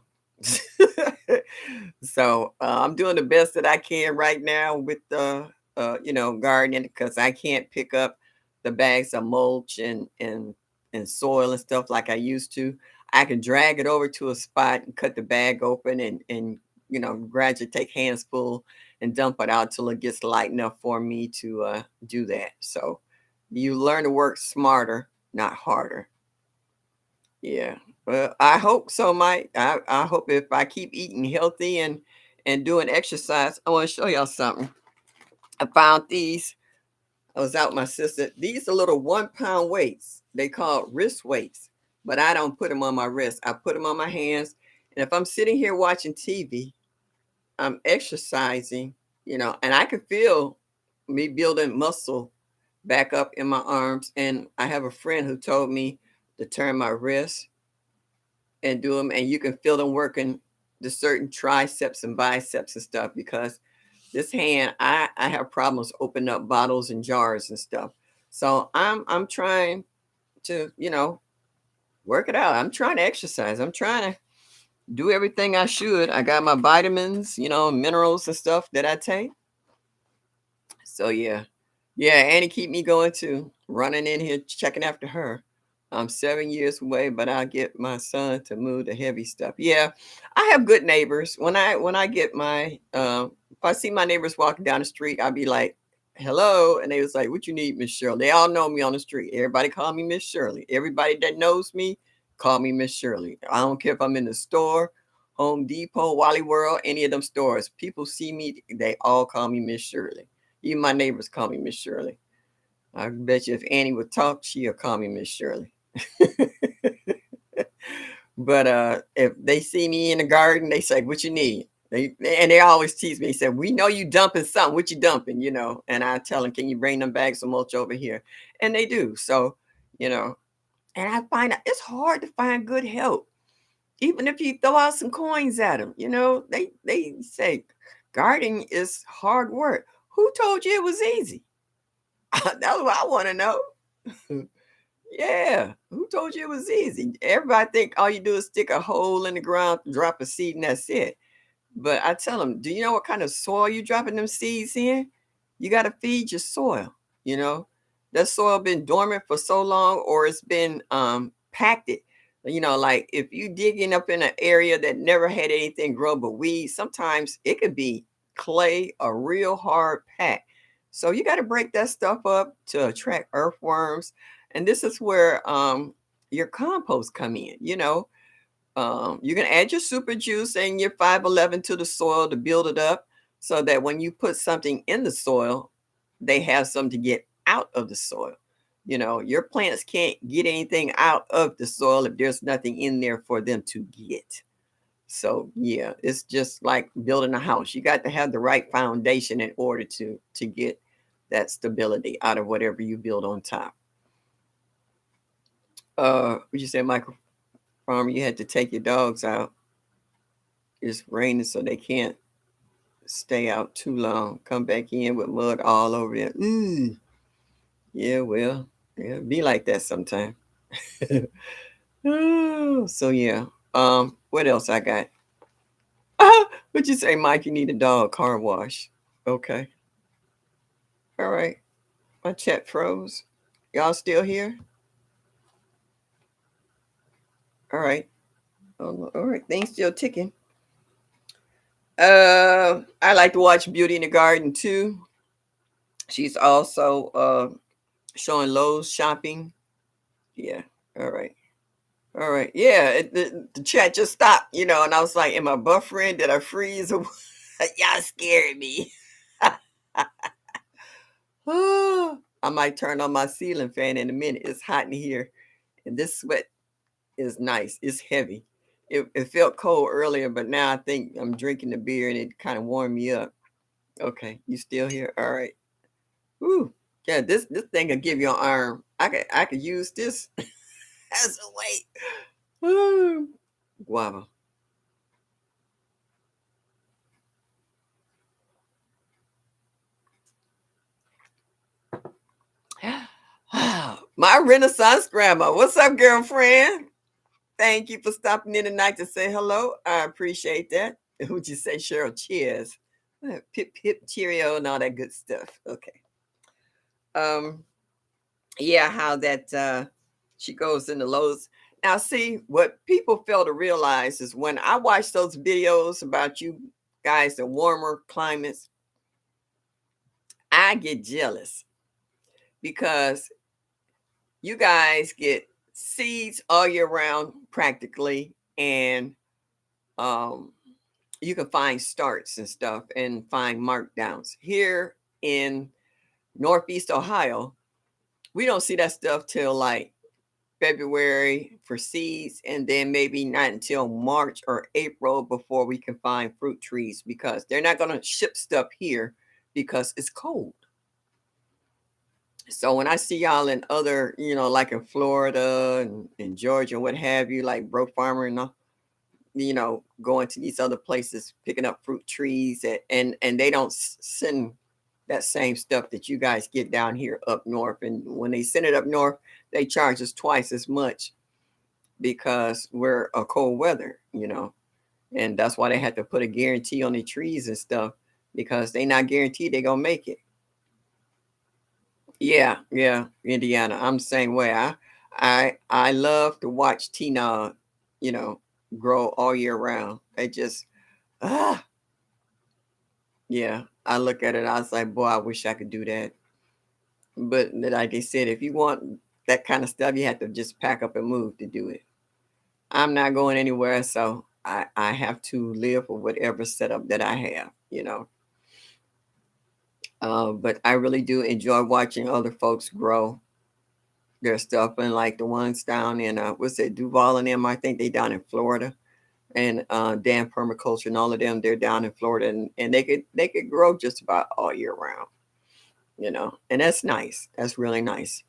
S1: So I'm doing the best that I can right now with gardening because I can't pick up the bags of mulch and soil and stuff like I used to. I can drag it over to a spot and cut the bag open and gradually take hands full and dump it out till it gets light enough for me to do that. So you learn to work smarter, not harder. Yeah. Well, I hope so, Mike. I hope if I keep eating healthy and doing exercise, I want to show y'all something. I found these. I was out with my sister. These are little 1 pound weights. They call wrist weights, but I don't put them on my wrist. I put them on my hands. And if I'm sitting here watching TV, I'm exercising, and I can feel me building muscle back up in my arms. And I have a friend who told me to turn my wrists and do them, and you can feel them working the certain triceps and biceps and stuff because this hand, I have problems opening up bottles and jars and stuff. So I'm trying to work it out. I'm trying to exercise. I'm trying to do everything I should. I got my vitamins, minerals and stuff that I take. So yeah. Yeah, and it keep me going too. Running in here checking after her. I'm 7 years away, but I'll get my son to move the heavy stuff. Yeah, I have good neighbors. When I get my if I see my neighbors walking down the street, I'll be like, hello. And they was like, what you need, Miss Shirley? They all know me on the street. Everybody call me Miss Shirley. Everybody that knows me, call me Miss Shirley. I don't care if I'm in the store, Home Depot, Wally World, any of them stores. People see me, they all call me Miss Shirley. Even my neighbors call me Miss Shirley. I bet you if Annie would talk, she'll call me Miss Shirley. But if they see me in the garden, they say, "What you need?" They always tease me. They say, "We know you dumping something. What you dumping?" And I tell them, "Can you bring them bags of mulch over here?" And they do. So, you know, and I find out it's hard to find good help, even if you throw out some coins at them. They say gardening is hard work. Who told you it was easy? That's what I want to know. Yeah, who told you it was easy? Everybody think all you do is stick a hole in the ground, drop a seed, and that's it. But I tell them, do you know what kind of soil you dropping them seeds in? You got to feed your soil. You know, that soil been dormant for so long, or it's been packed it. Like if you digging up in an area that never had anything grow but weeds, sometimes it could be clay, a real hard pack. So you got to break that stuff up to attract earthworms, and this is where your compost come in. You can add your super juice and your 511 to the soil to build it up so that when you put something in the soil, they have something to get out of the soil. Your plants can't get anything out of the soil if there's nothing in there for them to get. So yeah, it's just like building a house. You got to have the right foundation in order to get that stability out of whatever you build on top. Would you say, Michael Farmer, you had to take your dogs out? It's raining, so they can't stay out too long. Come back in with mud all over them. Ooh. Yeah, well, yeah, be like that sometime. So yeah. What else I got? What'd you say, Mike? You need a dog car wash. Okay. All right. My chat froze. Y'all still here? All right. All right. Things still ticking. I like to watch Beauty in the Garden too. She's also showing Lowe's shopping. Yeah. All right. All right. Yeah. The chat just stopped, and I was like, am I buffering? Did I freeze? Y'all scared me. I might turn on my ceiling fan in a minute. It's hot in here. And this sweat is nice. It's heavy. It felt cold earlier, but now I think I'm drinking the beer and it kind of warmed me up. Okay. You still here? All right. Woo. Yeah, this thing will give you an arm. I could use this as a weight. Woo. Guava. My Renaissance grandma. What's up, girlfriend? Thank you for stopping in tonight to say hello. I appreciate that. Would you say, Cheryl? Cheers. Pip pip cheerio and all that good stuff. Okay. Um, yeah, how that she goes into Lowe's. Now, see, what people fail to realize is when I watch those videos about you guys in warmer climates, I get jealous because you guys get seeds all year round practically, and um, you can find starts and stuff and find markdowns. Here in Northeast Ohio, we don't see that stuff till like February for seeds, and then maybe not until March or April before we can find fruit trees because they're not going to ship stuff here because it's cold. So when I see y'all in other, like in Florida and Georgia and what have you, like Bro Farmer and all, going to these other places, picking up fruit trees, and they don't send that same stuff that you guys get down here up north. And when they send it up north, they charge us twice as much because we're a cold weather. And that's why they had to put a guarantee on the trees and stuff because they not guaranteed they're gonna make it. Yeah, yeah, Indiana. I'm the same way. I love to watch Tina, you know, grow all year round. They just ah yeah. I look at it, I was like, boy, I wish I could do that. But like they said, if you want that kind of stuff, you have to just pack up and move to do it. I'm not going anywhere, so I have to live with whatever setup that I have. But I really do enjoy watching other folks grow their stuff, and like the ones down in what's it, Duval and them. I think they down in Florida, and Dan Permaculture and all of them. They're down in Florida, and they could grow just about all year round. And that's nice. That's really nice.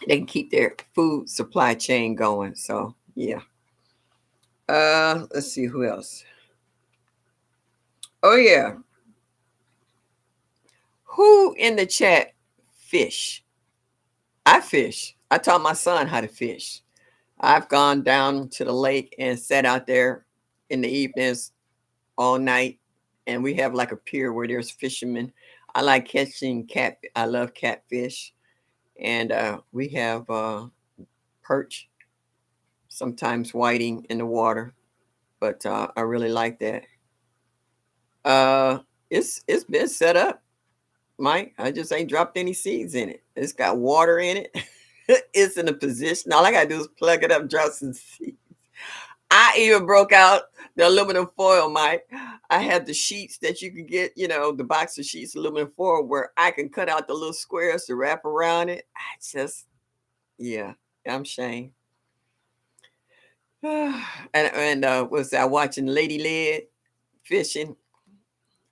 S1: They can keep their food supply chain going. So yeah. Let's see who else. Oh yeah. Who in the chat fish? I fish. I taught my son how to fish. I've gone down to the lake and sat out there in the evenings all night. And we have like a pier where there's fishermen. I like catching cat. I love catfish. And we have perch, sometimes whiting in the water. But I really like that. Uh, it's been set up, Mike. I just ain't dropped any seeds in it. It's got water in it. It's in a position. All I gotta do is plug it up, drop some seeds. I even broke out the aluminum foil, Mike. I have the sheets that you can get, the box of sheets, aluminum foil, where I can cut out the little squares to wrap around it. Yeah, I'm Shane. And was I watching Lady Led fishing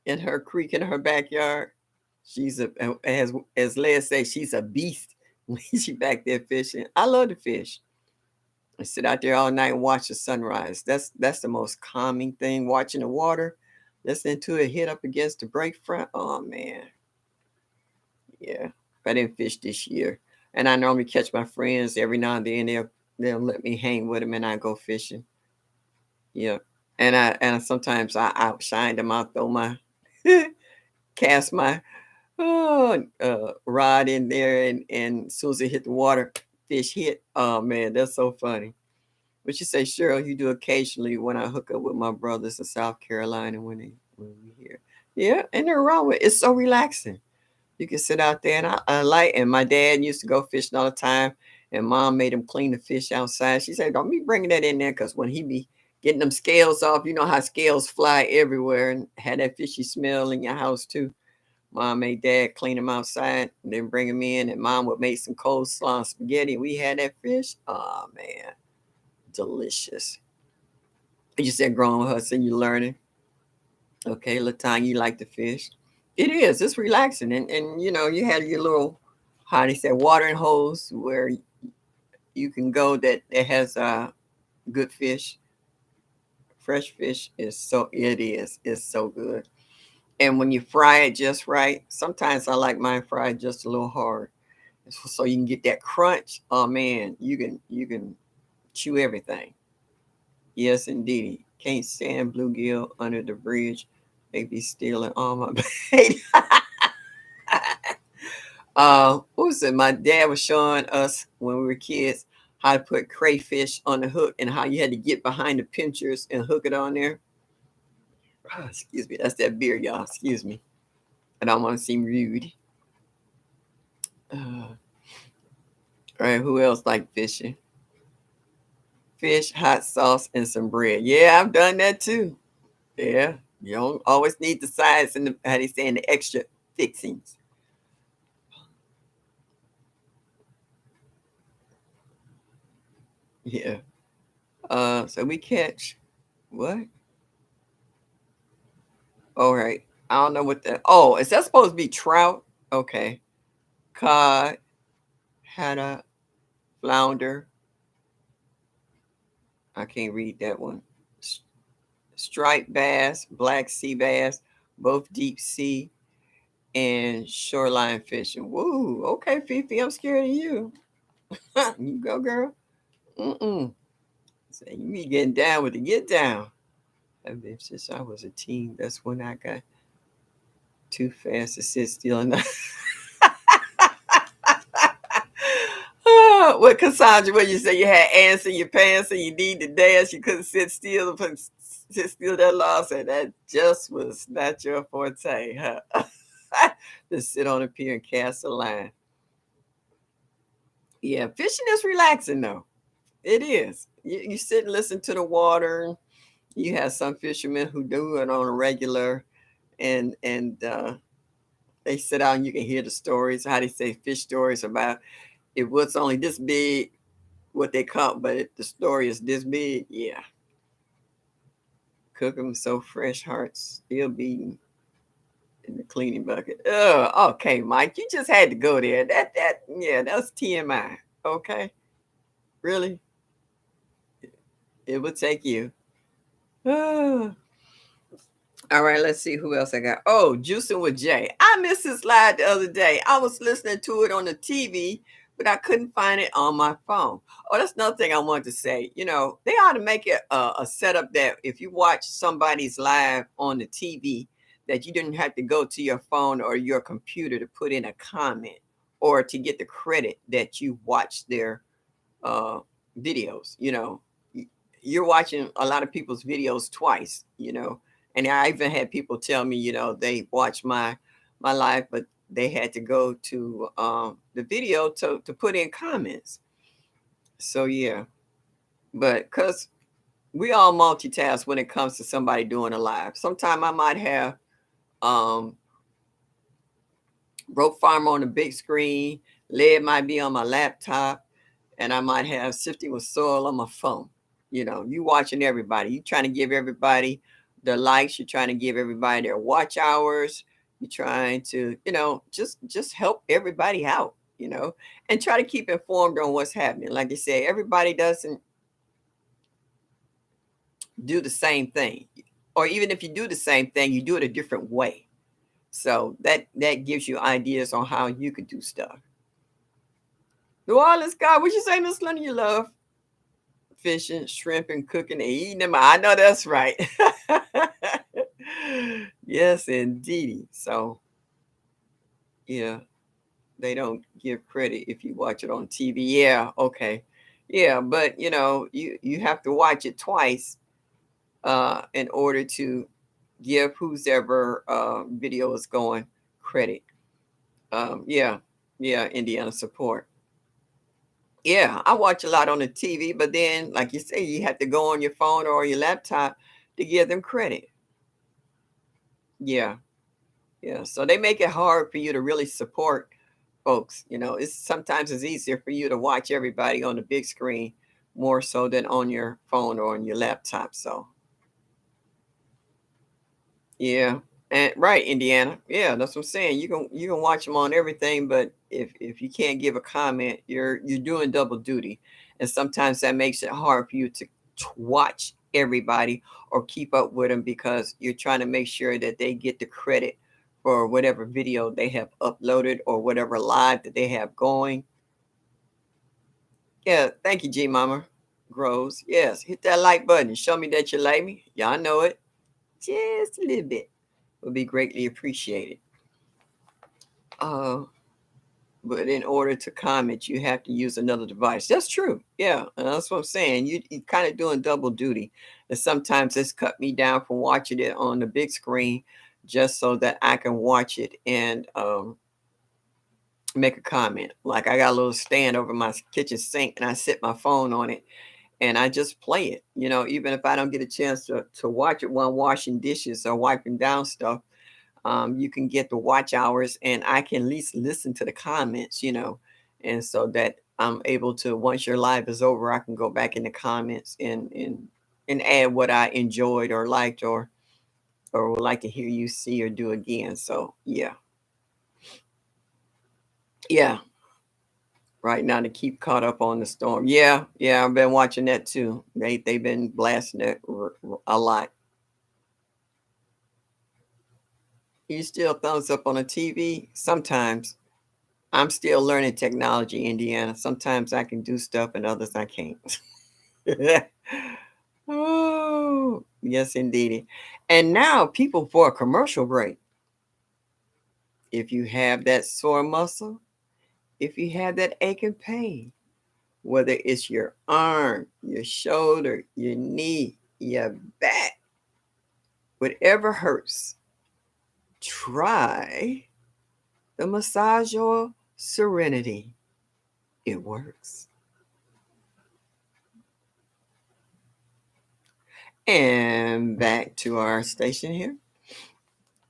S1: in her creek in her backyard? She's a as Led says, she's a beast when she back there fishing. I love to fish. I sit out there all night and watch the sunrise. That's the most calming thing. Watching the water, listening to it hit up against the break front. Oh man, yeah. I didn't fish this year, and I normally catch my friends every now and then. They'll let me hang with them, and I go fishing. Yeah, and sometimes I outshine them. I throw my cast my rod in there, and as soon as it hit the water, fish hit. Oh man, that's so funny. What you say, Cheryl? You do occasionally when I hook up with my brothers in South Carolina when we here. Yeah, and they're wrong with it. It's so relaxing. You can sit out there, and I like. And my dad used to go fishing all the time, and mom made him clean the fish outside. She said, "Don't be bringing that in there, cause when he be getting them scales off, you know how scales fly everywhere, and had that fishy smell in your house too." Mom made dad clean them outside and then bring them in, and mom would make some coleslaw and spaghetti. We had that fish. Oh man, delicious. You said growing with her, and you learning. Okay, Latanya, you like to fish. It is. It's relaxing, and you have your little, how they say, watering holes where you can go that has good fish. Fresh fish is so it is. It's so good. And when you fry it just right, sometimes I like mine fried just a little hard, so you can get that crunch. Oh man, you can chew everything. Yes, indeed. Can't stand bluegill under the bridge. They be stealing all my bait. What was it? My dad was showing us when we were kids how to put crayfish on the hook and how you had to get behind the pinchers and hook it on there. Excuse me, that's that beer, y'all. Excuse me. I don't want to seem rude. All right, who else like fishing? Fish, hot sauce, and some bread. Yeah, I've done that too. Yeah, you don't always need the sides and the, how they say, the extra fixings. Yeah. So we catch what? All right. I don't know what that. Oh, is that supposed to be trout? Okay. Cod, haddock, flounder. I can't read that one. S- Striped bass, black sea bass, both deep sea and shoreline fishing. Woo. Okay, Fifi, I'm scared of you. You go, girl. Mm-mm. So you be getting down with the get down. I've been since I was a teen. That's when I got too fast to sit still. And what Cassandra, what you say you had ants in your pants and you need to dance, you couldn't sit still, sit still that long. Said that just was not your forte, huh? To sit on a pier and cast a line. Yeah, fishing is relaxing though. It is. You sit and listen to the water. You have some fishermen who do it on a regular, and they sit down and you can hear the stories, how they say fish stories about it was only this big, what they caught, but the story is this big. Yeah, cook them so fresh, hearts still beating in the cleaning bucket. Oh, okay, Mike, you just had to go there. Yeah, that's TMI. Okay, really, it would take you. Oh. All right, let's see who else I got. Oh, Juicing with Jay. I missed his live the other day. I was listening to it on the TV, but I couldn't find it on my phone. Oh, that's another thing I wanted to say. They ought to make it a setup that if you watch somebody's live on the TV, that you didn't have to go to your phone or your computer to put in a comment or to get the credit that you watched their uh, videos. You're watching a lot of people's videos twice. And I even had people tell me, they watched my live, but they had to go to the video to put in comments. So yeah, but because we all multitask when it comes to somebody doing a live. Sometime I might have um, rope farm on the big screen, lead might be on my laptop, and I might have sifting with soil on my phone. You watching everybody. You trying to give everybody the likes. You're trying to give everybody their watch hours. You're trying to, just help everybody out, and try to keep informed on what's happening. Like they say, everybody doesn't do the same thing. Or even if you do the same thing, you do it a different way. So that gives you ideas on how you could do stuff. New Orleans, God, what you say, Miss Lenny? You love fishing, shrimp, and cooking and eating them. I know that's right. Yes, indeedy. So, yeah, they don't give credit if you watch it on TV. Yeah, okay. Yeah, but you have to watch it twice in order to give who's ever video is going credit. Yeah, yeah, Indiana support. Yeah, I watch a lot on the TV, but then, like you say, you have to go on your phone or your laptop to give them credit. Yeah, yeah. So they make it hard for you to really support folks. It's easier for you to watch everybody on the big screen more so than on your phone or on your laptop. So yeah, and right, Indiana. Yeah, that's what I'm saying. You can watch them on everything, but if you can't give a comment, you're doing double duty, and sometimes that makes it hard for you to watch everybody or keep up with them because you're trying to make sure that they get the credit for whatever video they have uploaded or whatever live that they have going. Yeah, thank you, G Mama. Grows. Yes, hit that like button. Show me that you like me. Y'all know it. Just a little bit would be greatly appreciated. Uh, but in order to comment, you have to use another device. That's true. Yeah, and that's what I'm saying. You kind of doing double duty, and sometimes it's cut me down from watching it on the big screen, just so that I can watch it and make a comment. Like I got a little stand over my kitchen sink, and I set my phone on it, and I just play it. Even if I don't get a chance to watch it while I'm washing dishes or wiping down stuff, you can get the watch hours and I can at least listen to the comments, and so that I'm able to, once your live is over, I can go back in the comments and add what I enjoyed or liked or would like to hear you see or do again. So yeah. Yeah. Right now to keep caught up on the storm. Yeah, yeah, I've been watching that too. They've been blasting it a lot. You still thumbs up on the TV? Sometimes. I'm still learning technology, Indiana. Sometimes I can do stuff and others I can't. Oh, yes, indeedy. And now, people, for a commercial break, if you have that sore muscle, if you have that aching pain, whether it's your arm, your shoulder, your knee, your back, whatever hurts, try the massage oil Serenity. It works. And back to our station here.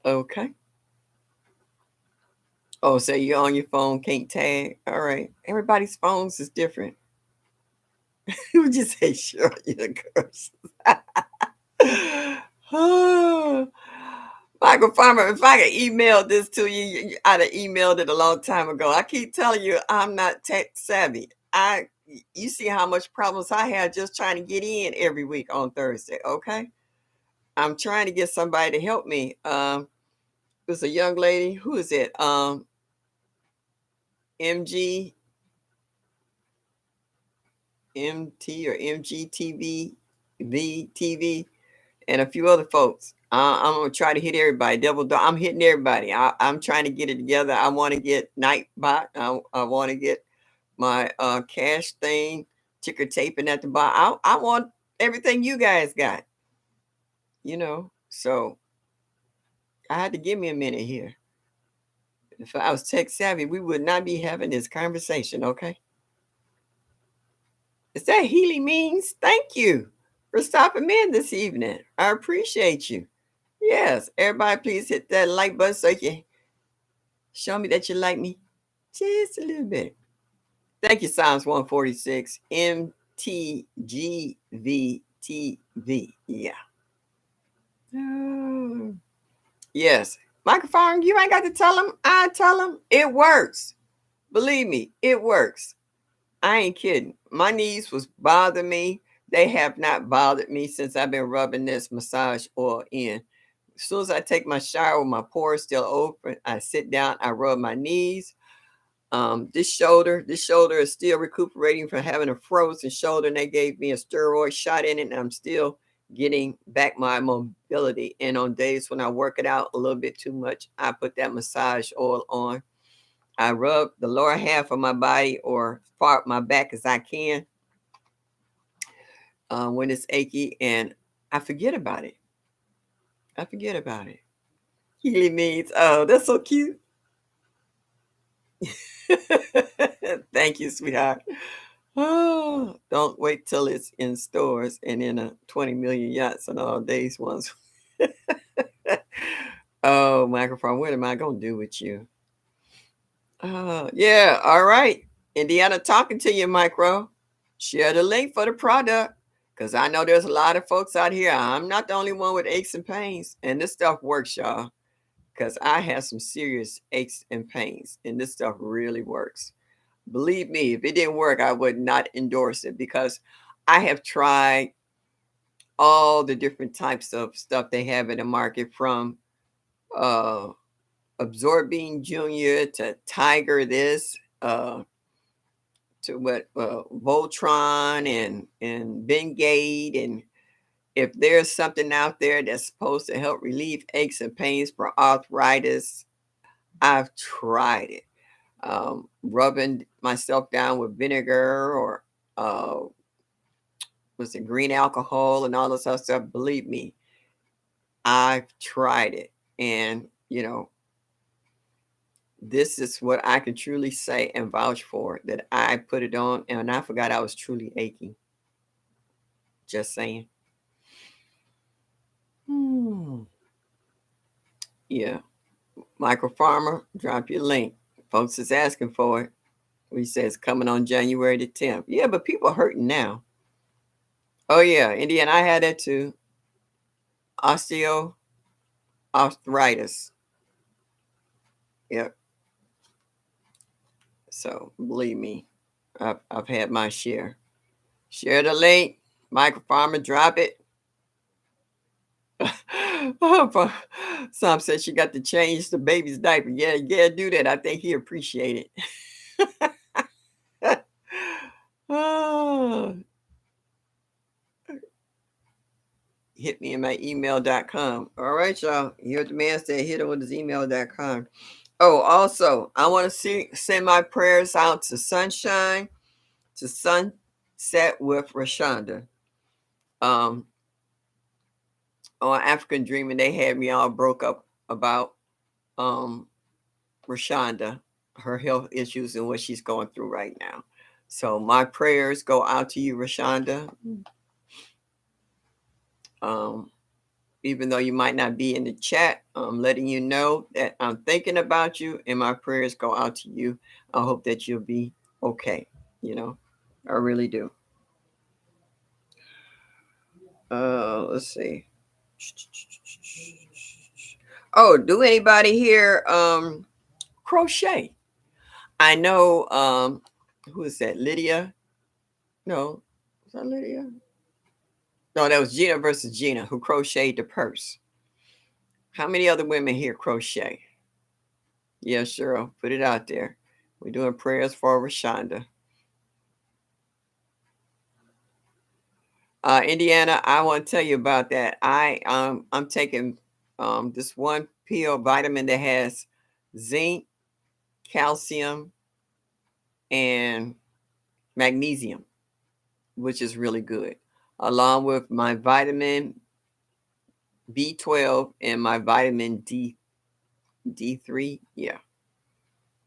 S1: Okay. Oh, so you're on your phone, can't tag. All right. Everybody's phones is different. You just say sure, you're curse. Oh, Michael Farmer, if I could email this to you, I'd have emailed it a long time ago. I keep telling you I'm not tech savvy. You see how much problems I have just trying to get in every week on Thursday. Okay. I'm trying to get somebody to help me. There's a young lady. Who is it? MG MT or MGTV, VTV, and a few other folks. I'm gonna try to hit everybody. I'm hitting everybody. I'm trying to get it together. I want to get Nightbot. I want to get my cash thing, ticker taping at the bottom. I want everything you guys got. So I had to give me a minute here. If I was tech savvy, we would not be having this conversation. Okay. Is that Healy means? Thank you for stopping in this evening. I appreciate you. Yes, everybody, please hit that like button so you show me that you like me just a little bit. Thank you, Psalms 146. MT TGVTV. Yeah. Oh, yes. Microphone, you ain't got to tell them. I tell them it works. Believe me, it works. I ain't kidding. My knees was bothering me. They have not bothered me since I've been rubbing this massage oil in. As soon as I take my shower with my pores still open, I sit down, I rub my knees. This shoulder is still recuperating from having a frozen shoulder, and they gave me a steroid shot in it, and I'm still getting back my mobility. And on days when I work it out a little bit too much, I put that massage oil on. I rub the lower half of my body or far up my back as I can when it's achy, and I forget about it. I forget about it. Healy means, oh, that's so cute. Thank you, sweetheart. Oh, don't wait till it's in stores and in a 20 million yachts and all days ones. Oh, microphone, what am I going to do with you? Oh, yeah. All right. Indiana talking to you, Micro. Share the link for the product because I know there's a lot of folks out here. I'm not the only one with aches and pains. And this stuff works, y'all, because I have some serious aches and pains. And this stuff really works. Believe me, if it didn't work, I would not endorse it because I have tried all the different types of stuff they have in the market from uh, Absorbing Junior to Tiger this. To what Voltron and Bengate, and if there's something out there that's supposed to help relieve aches and pains for arthritis, I've tried it. Rubbing myself down with vinegar or uh, was it green alcohol and all this other stuff. Believe me, I've tried it, and this is what I can truly say and vouch for that I put it on, and I forgot I was truly aching. Just saying. Hmm. Yeah. Micro Farmer, drop your link. Folks is asking for it. We say it's coming on January the 10th. Yeah, but people are hurting now. Oh yeah, Indiana, I had that too. Osteoarthritis. Yep. So believe me, I've had my share. Share the link. Micro Farmer, drop it. Some said she got to change the baby's diaper. Yeah, yeah, do that. I think he appreciate it. Oh, hit me in my email.com. All right, y'all. You heard the man say hit him with his email.com. Oh, also, I want to send my prayers out to Sunshine, to Sunset with Rashonda. Um, on African Dreaming, they had me all broke up about um Rashonda, her health issues and what she's going through right now. So my prayers go out to you, Rashonda. Um, even though you might not be in the chat, I'm letting you know that I'm thinking about you and my prayers go out to you. I hope that you'll be okay. I really do. Let's see. Oh, do anybody here crochet? I know who is that? Lydia? No. Is that Lydia? No, that was Gina versus Gina who crocheted the purse. How many other women here crochet? Yeah, sure. Put it out there. We're doing prayers for Rashonda. Indiana, I want to tell you about that. I'm taking this one pill vitamin that has zinc, calcium, and magnesium, which is really good, along with my vitamin B12 and my vitamin D3. Yeah.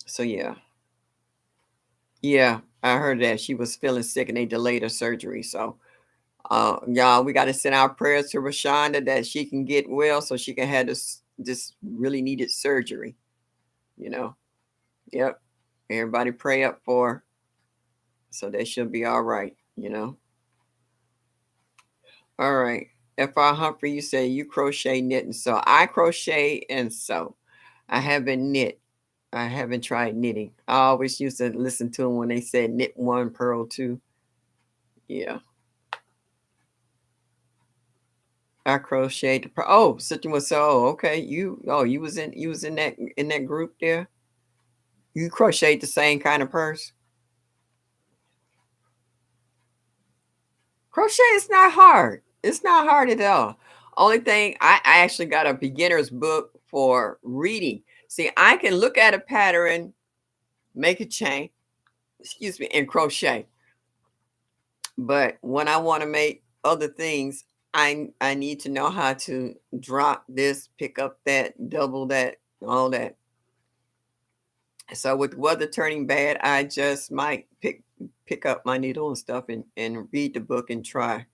S1: So yeah, I heard that she was feeling sick and they delayed her surgery. So y'all, we got to send our prayers to Rashonda that she can get well so she can have this really needed surgery. You know. Yep. Everybody pray up for her so that she'll be all right. All right. If I Humphrey, you say you crochet, knit, and sew. I crochet and sew. I haven't knit. I haven't tried knitting. I always used to listen to them when they said knit one, purl two. Yeah. I crocheted. Oh, such was so. Oh, okay. You was in that group there. You crocheted the same kind of purse. Crochet is not hard. It's not hard at all. Only thing I actually got a beginner's book for reading. See, I can look at a pattern, make a chain, excuse me, and crochet. But when I want to make other things, I need to know how to drop this, pick up that, double that, all that. So with the weather turning bad, I just might pick up my needle and stuff and read the book and try.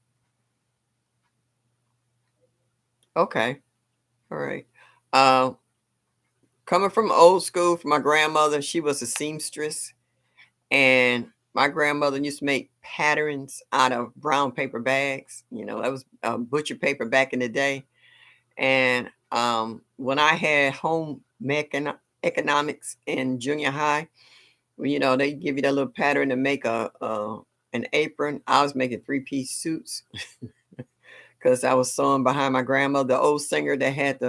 S1: Okay. All right. Uh, Coming from old school, from my grandmother, she was a seamstress, and my grandmother used to make patterns out of brown paper bags. That was butcher paper back in the day. And when I had economics in junior high, well, they give you that little pattern to make an apron. I was making three-piece suits because I was sewing behind my grandmother, the old singer that had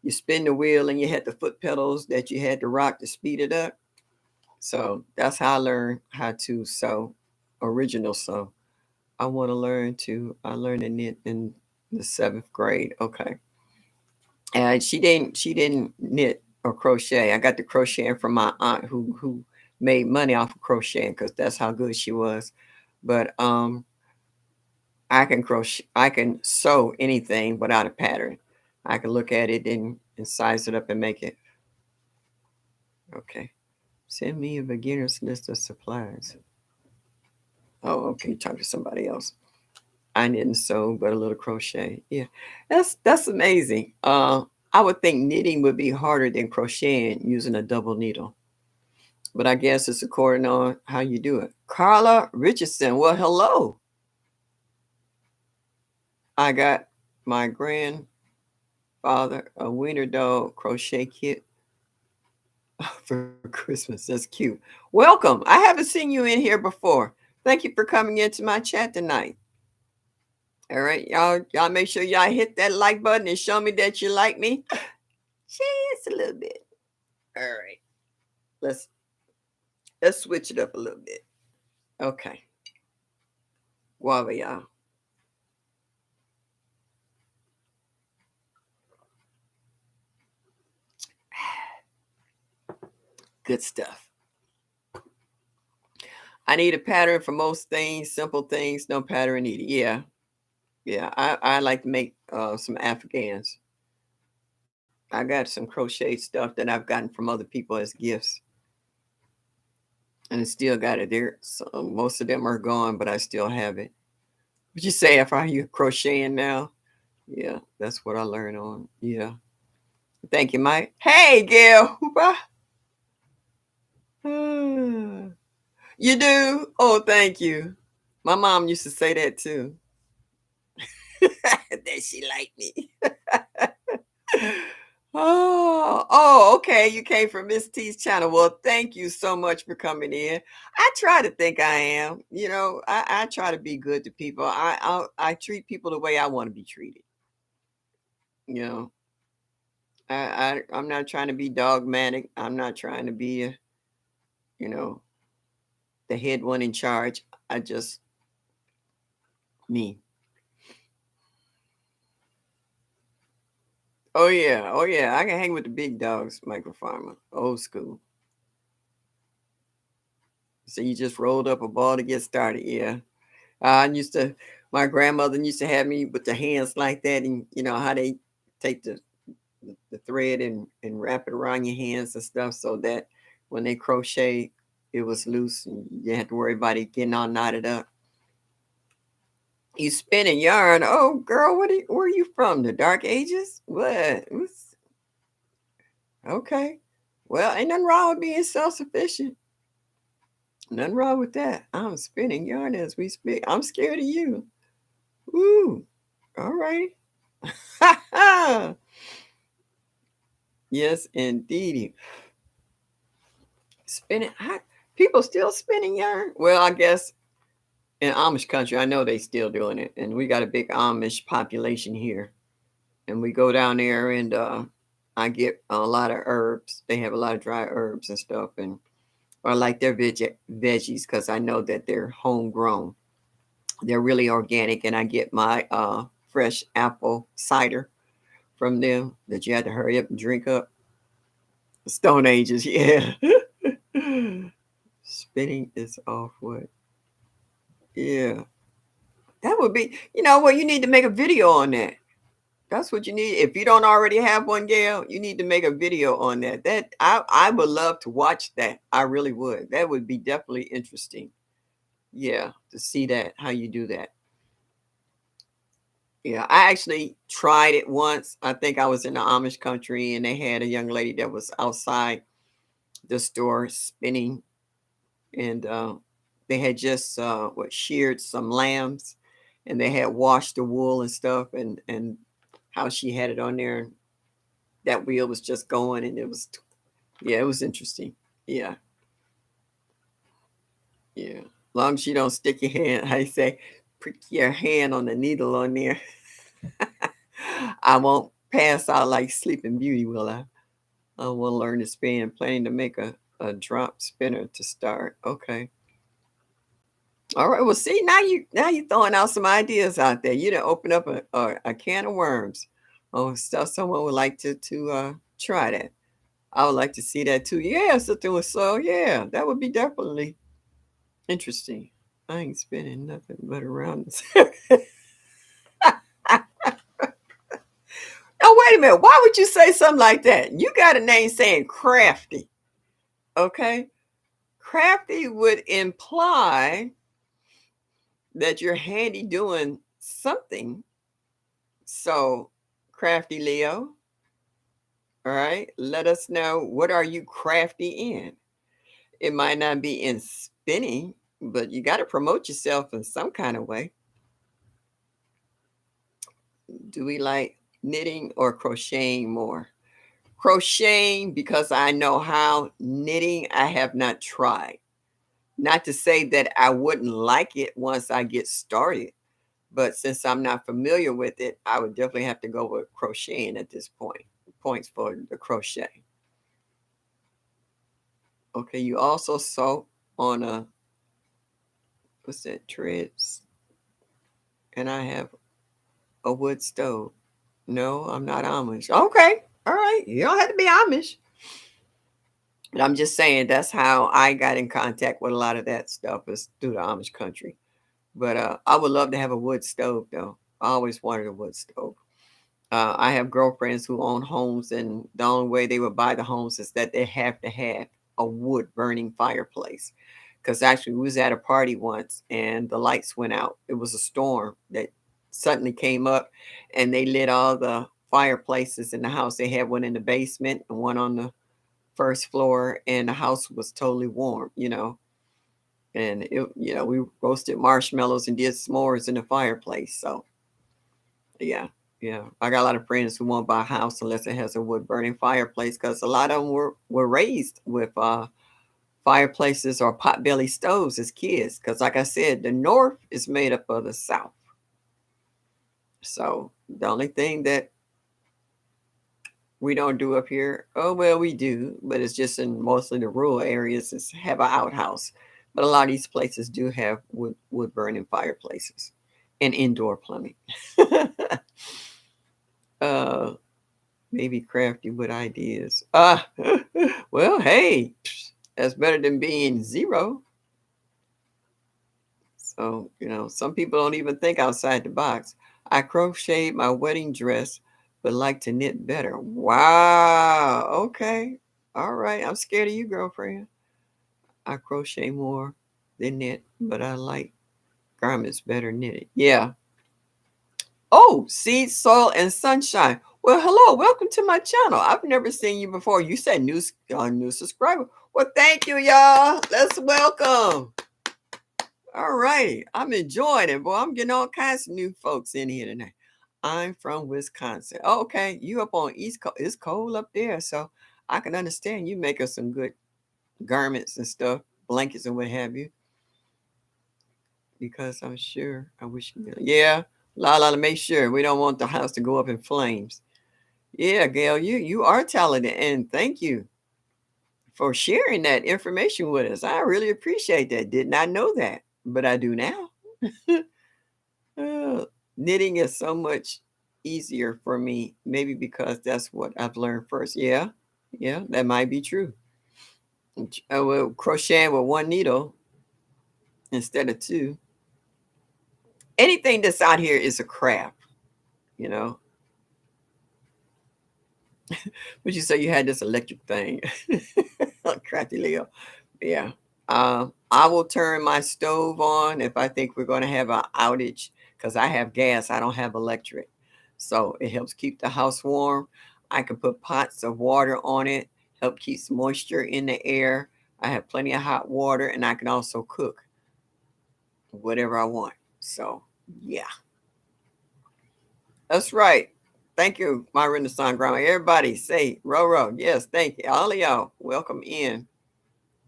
S1: you spin the wheel and you had the foot pedals that you had to rock to speed it up. So that's how I learned how to sew original sew. I want to learn to. I learned to knit in the seventh grade. Okay, and she didn't knit or crochet. I got the crocheting from my aunt who made money off of crocheting because that's how good she was. But I can crochet. I can sew anything without a pattern. I can look at it and size it up and make it. Okay. Send me a beginner's list of supplies. Oh, okay. Talk to somebody else. I didn't sew, but a little crochet. Yeah, that's amazing. I would think knitting would be harder than crocheting using a double needle, but I guess it's according on how you do it. Carla Richardson. Well, hello. I got my grandfather a wiener dog crochet kit for Christmas. That's cute. Welcome. I haven't seen you in here before. Thank you for coming into my chat tonight. All right, y'all make sure y'all hit that like button and show me that you like me. Just a little bit. All right. Let's let's switch it up a little bit. Okay. Guava, y'all. Good stuff. I need a pattern for most things, simple things, no pattern needed. Yeah. Yeah. I like to make some Afghans. I got some crochet stuff that I've gotten from other people as gifts. And I still got it there. So most of them are gone, but I still have it. What you say if you crocheting now? Yeah, that's what I learned on. Yeah. Thank you, Mike. Hey, Gail. Ah, you do? Oh, thank you. My mom used to say that too. That she liked me. Oh, okay. You came from Miss T's channel. Well, thank you so much for coming in. I try to think I am. I try to be good to people. I treat people the way I want to be treated. You know, I'm not trying to be dogmatic. I'm not trying to be, you know, the head one in charge. I just me. Oh yeah, oh yeah. I can hang with the big dogs, Michael Farmer. Old school. So you just rolled up a ball to get started. Yeah. I used to. My grandmother used to have me with the hands like that, and you know how they take the thread and wrap it around your hands and stuff, so that when they crochet, it was loose, and you didn't have to worry about it getting all knotted up. You spinning yarn? Oh, girl, where are you from? The Dark Ages? What? Okay. Well, ain't nothing wrong with being self sufficient. Nothing wrong with that. I'm spinning yarn as we speak. I'm scared of you. Ooh. All right. Yes, indeed. Spinning. People still spinning yarn? Well, I guess in Amish country, I know they still doing it, and we got a big Amish population here. And we go down there, and I get a lot of herbs. They have a lot of dry herbs and stuff, and or like their veggies because I know that they're homegrown. They're really organic, and I get my fresh apple cider from them that you had to hurry up and drink up. Stone Ages, yeah. Spinning is off what? Yeah. That would be, well, you need to make a video on that. That's what you need. If you don't already have one, Gail, you need to make a video on that. I would love to watch that. I really would. That would be definitely interesting. Yeah, to see that, how you do that. Yeah, I actually tried it once. I think I was in the Amish country and they had a young lady that was outside the store spinning and they had just sheared some lambs and they had washed the wool and stuff and how she had it on there. That wheel was just going and it was yeah, it was interesting. Yeah, yeah. Long as you don't stick your hand, I say, prick your hand on the needle on there. I won't pass out like Sleeping Beauty, will I? I will learn to spin. Planning to make a drop spinner to start. Okay. All right. Well, see, now you throwing out some ideas out there. You done open up a can of worms. Oh, stuff someone would like to try that. I would like to see that too. Yeah, something with soil. Yeah, that would be definitely interesting. I ain't spinning nothing but around. Oh, wait a minute. Why would you say something like that? You got a name saying crafty. Okay. Crafty would imply that you're handy doing something. So, crafty Leo, all right, let us know what are you crafty in. It might not be in spinning, but you got to promote yourself in some kind of way. Do we like knitting or crocheting more? Crocheting because I know how. Knitting, I have not tried. Not to say that I wouldn't like it once I get started, but since I'm not familiar with it, I would definitely have to go with crocheting at this point. Points for the crochet. Okay, you also sew on a what's that, treads, and I have a wood stove. No, I'm not Amish. Okay, all right, you don't have to be Amish. But I'm just saying that's how I got in contact with a lot of that stuff is through the Amish country. But I would love to have a wood stove though. I always wanted a wood stove. I have girlfriends who own homes, and the only way they would buy the homes is that they have to have a wood burning fireplace. Because actually, we was at a party once, and the lights went out. It was a storm that suddenly came up, and they lit all the fireplaces in the house. They had one in the basement and one on the first floor, and the house was totally warm. And we roasted marshmallows and did s'mores in the fireplace. So yeah, yeah. I got a lot of friends who won't buy a house unless it has a wood burning fireplace because a lot of them were raised with fireplaces or potbelly stoves as kids. Because like I said, the North is made up of the South. So the only thing that we don't do up here, oh well, we do, but it's just in mostly the rural areas is have an outhouse. But a lot of these places do have wood burning fireplaces and indoor plumbing. uh Maybe crafty with ideas. Well, hey, that's better than being zero. So, some people don't even think outside the box. I crocheted my wedding dress, but like to knit better. Wow. Okay. All right. I'm scared of you, girlfriend. I crochet more than knit, but I like garments better knitted. Yeah. Oh, seed, soil, and sunshine. Well, hello, welcome to my channel. I've never seen you before. You said new subscriber. Well, thank you, y'all. Let's welcome. All right, I'm enjoying it, boy. I'm getting all kinds of new folks in here tonight. I'm from Wisconsin. Oh, okay, you up on East Coast. It's cold up there, so I can understand you make us some good garments and stuff, blankets and what have you. Because I'm sure I wish you yeah, to make sure we don't want the house to go up in flames. Yeah, Gail, you are talented, and thank you for sharing that information with us. I really appreciate that. Did not know that, but I do now. Uh, Knitting is so much easier for me, maybe because that's what I've learned first. Yeah, yeah, that might be true. Well, crocheting with one needle instead of two. Anything that's out here is a craft, you know. Would you say you had this electric thing? Crafty Leo. Yeah. I will turn my stove on if I think we're going to have an outage because I have gas. I don't have electric. So it helps keep the house warm. I can put pots of water on it, help keeps moisture in the air. I have plenty of hot water and I can also cook whatever I want. So, yeah, that's right. Thank you, my Renaissance grandma. Everybody say, row, row. Yes, thank you. All of y'all, welcome in.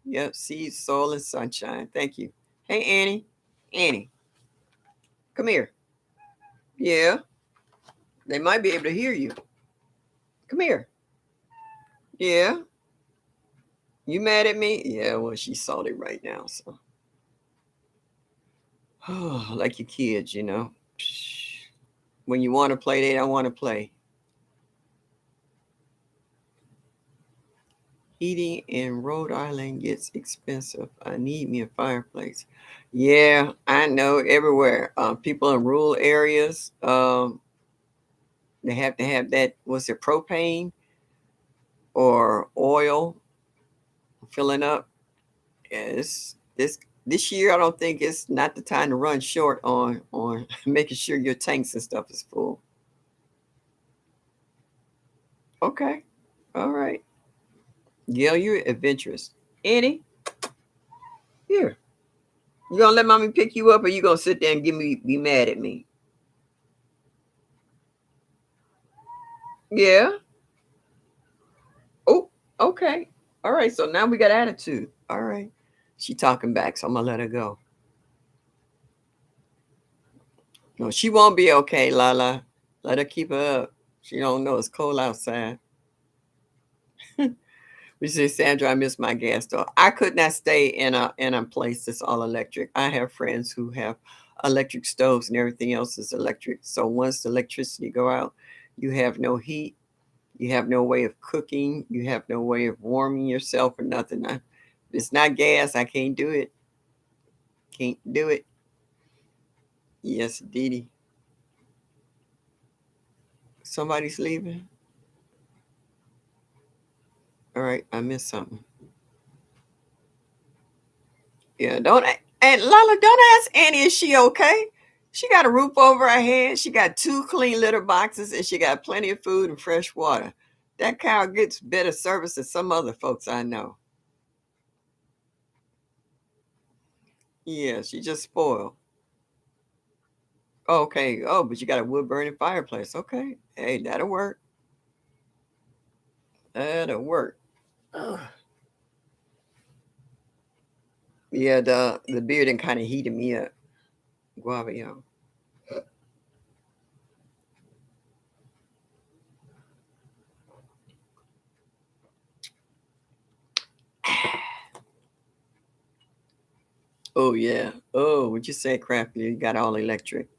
S1: Yep, seed, soil, and sunshine. Thank you. Hey, Annie. Annie, come here. Yeah, they might be able to hear you. Come here. Yeah, you mad at me? Yeah, well, she's salty right now. So, like your kids, you know. When you want to play, they don't want to play. Heating in Rhode Island gets expensive. I need me a fireplace. Yeah, I know everywhere. People in rural areas, they have to have that. Was it propane or oil filling up? Yes, this year I don't think it's not the time to run short on making sure your tanks and stuff is full. Okay, all right. Gail, you're adventurous. Annie, here. You gonna let mommy pick you up, or you gonna sit there and be mad at me? Yeah. Oh, okay. All right. So now we got attitude. All right. She talking back, so I'm gonna let her go. No, she won't be okay, Lala. Let her keep her up. She don't know it's cold outside. We say, Sandra, I miss my gas stove. I could not stay in a place that's all electric. I have friends who have electric stoves and everything else is electric. So once the electricity go out, you have no heat, you have no way of cooking, you have no way of warming yourself or nothing. It's not gas. I can't do it. Can't do it. Yes, Didi. Somebody's leaving. All right, I missed something. Yeah, don't and Lala, don't ask Annie, is she okay? She got a roof over her head. She got two clean litter boxes, and she got plenty of food and fresh water. That cow gets better service than some other folks I know. Yeah, she just spoiled. Okay. Oh, but you got a wood burning fireplace. Okay. Hey, that'll work. That'll work. Ugh. Yeah, the beard kind of heated me up. Guava, y'all. Oh yeah. Oh, what you say, Crafty? You got all electric.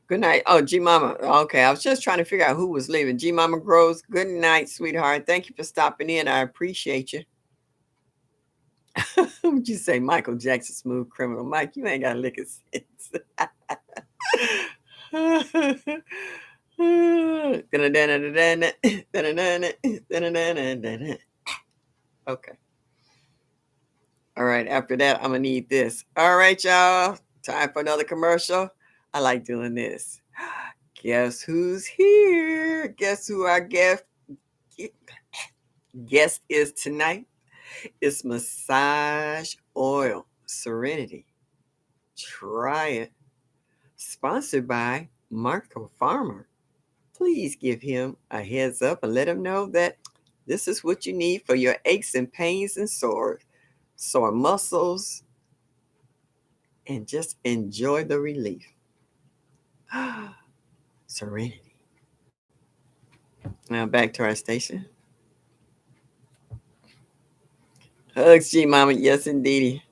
S1: Good night. Oh, G Mama. Okay, I was just trying to figure out who was leaving. G Mama Grows. Good night, sweetheart. Thank you for stopping in. I appreciate you. Would you say Michael Jackson, smooth criminal? Mike, you ain't got a lick of sense. Okay. All right. After that, I'm gonna need this. All right, y'all. Time for another commercial. I like doing this. Guess who's here? Guess who our guest is tonight? It's Massage Oil Serenity. Try it. Sponsored by Marco Farmer, please give him a heads up and let him know that this is what you need for your aches and pains and sore muscles, and just enjoy the relief. Serenity. Now back to our station. Hugs, G Mama. Yes, indeedy.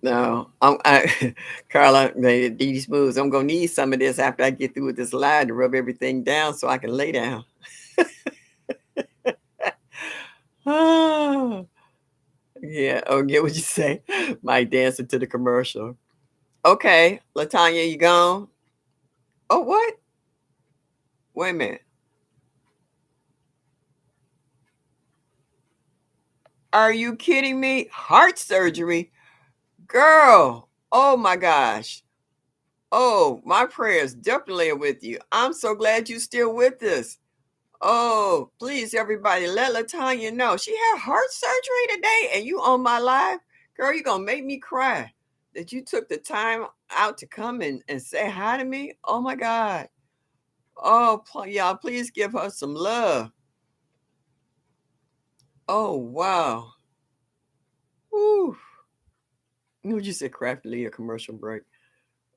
S1: No, Carla, Dee Smooths. I'm gonna need some of this after I get through with this lie to rub everything down so I can lay down. Ah, yeah. Oh, get what you say. Mike dancing to the commercial. Okay, Latanya, you gone? Oh, what? Wait a minute. Are you kidding me? Heart surgery, girl. Oh my gosh. Oh, my prayers definitely are with you. I'm so glad you're still with us. Oh, please, everybody, let Latanya know. She had heart surgery today, and you on my live. Girl, you gonna make me cry that you took the time out to come and say hi to me. Oh my God. Oh, y'all, please give her some love. Oh, wow. Woo. Would you say craftily a commercial break?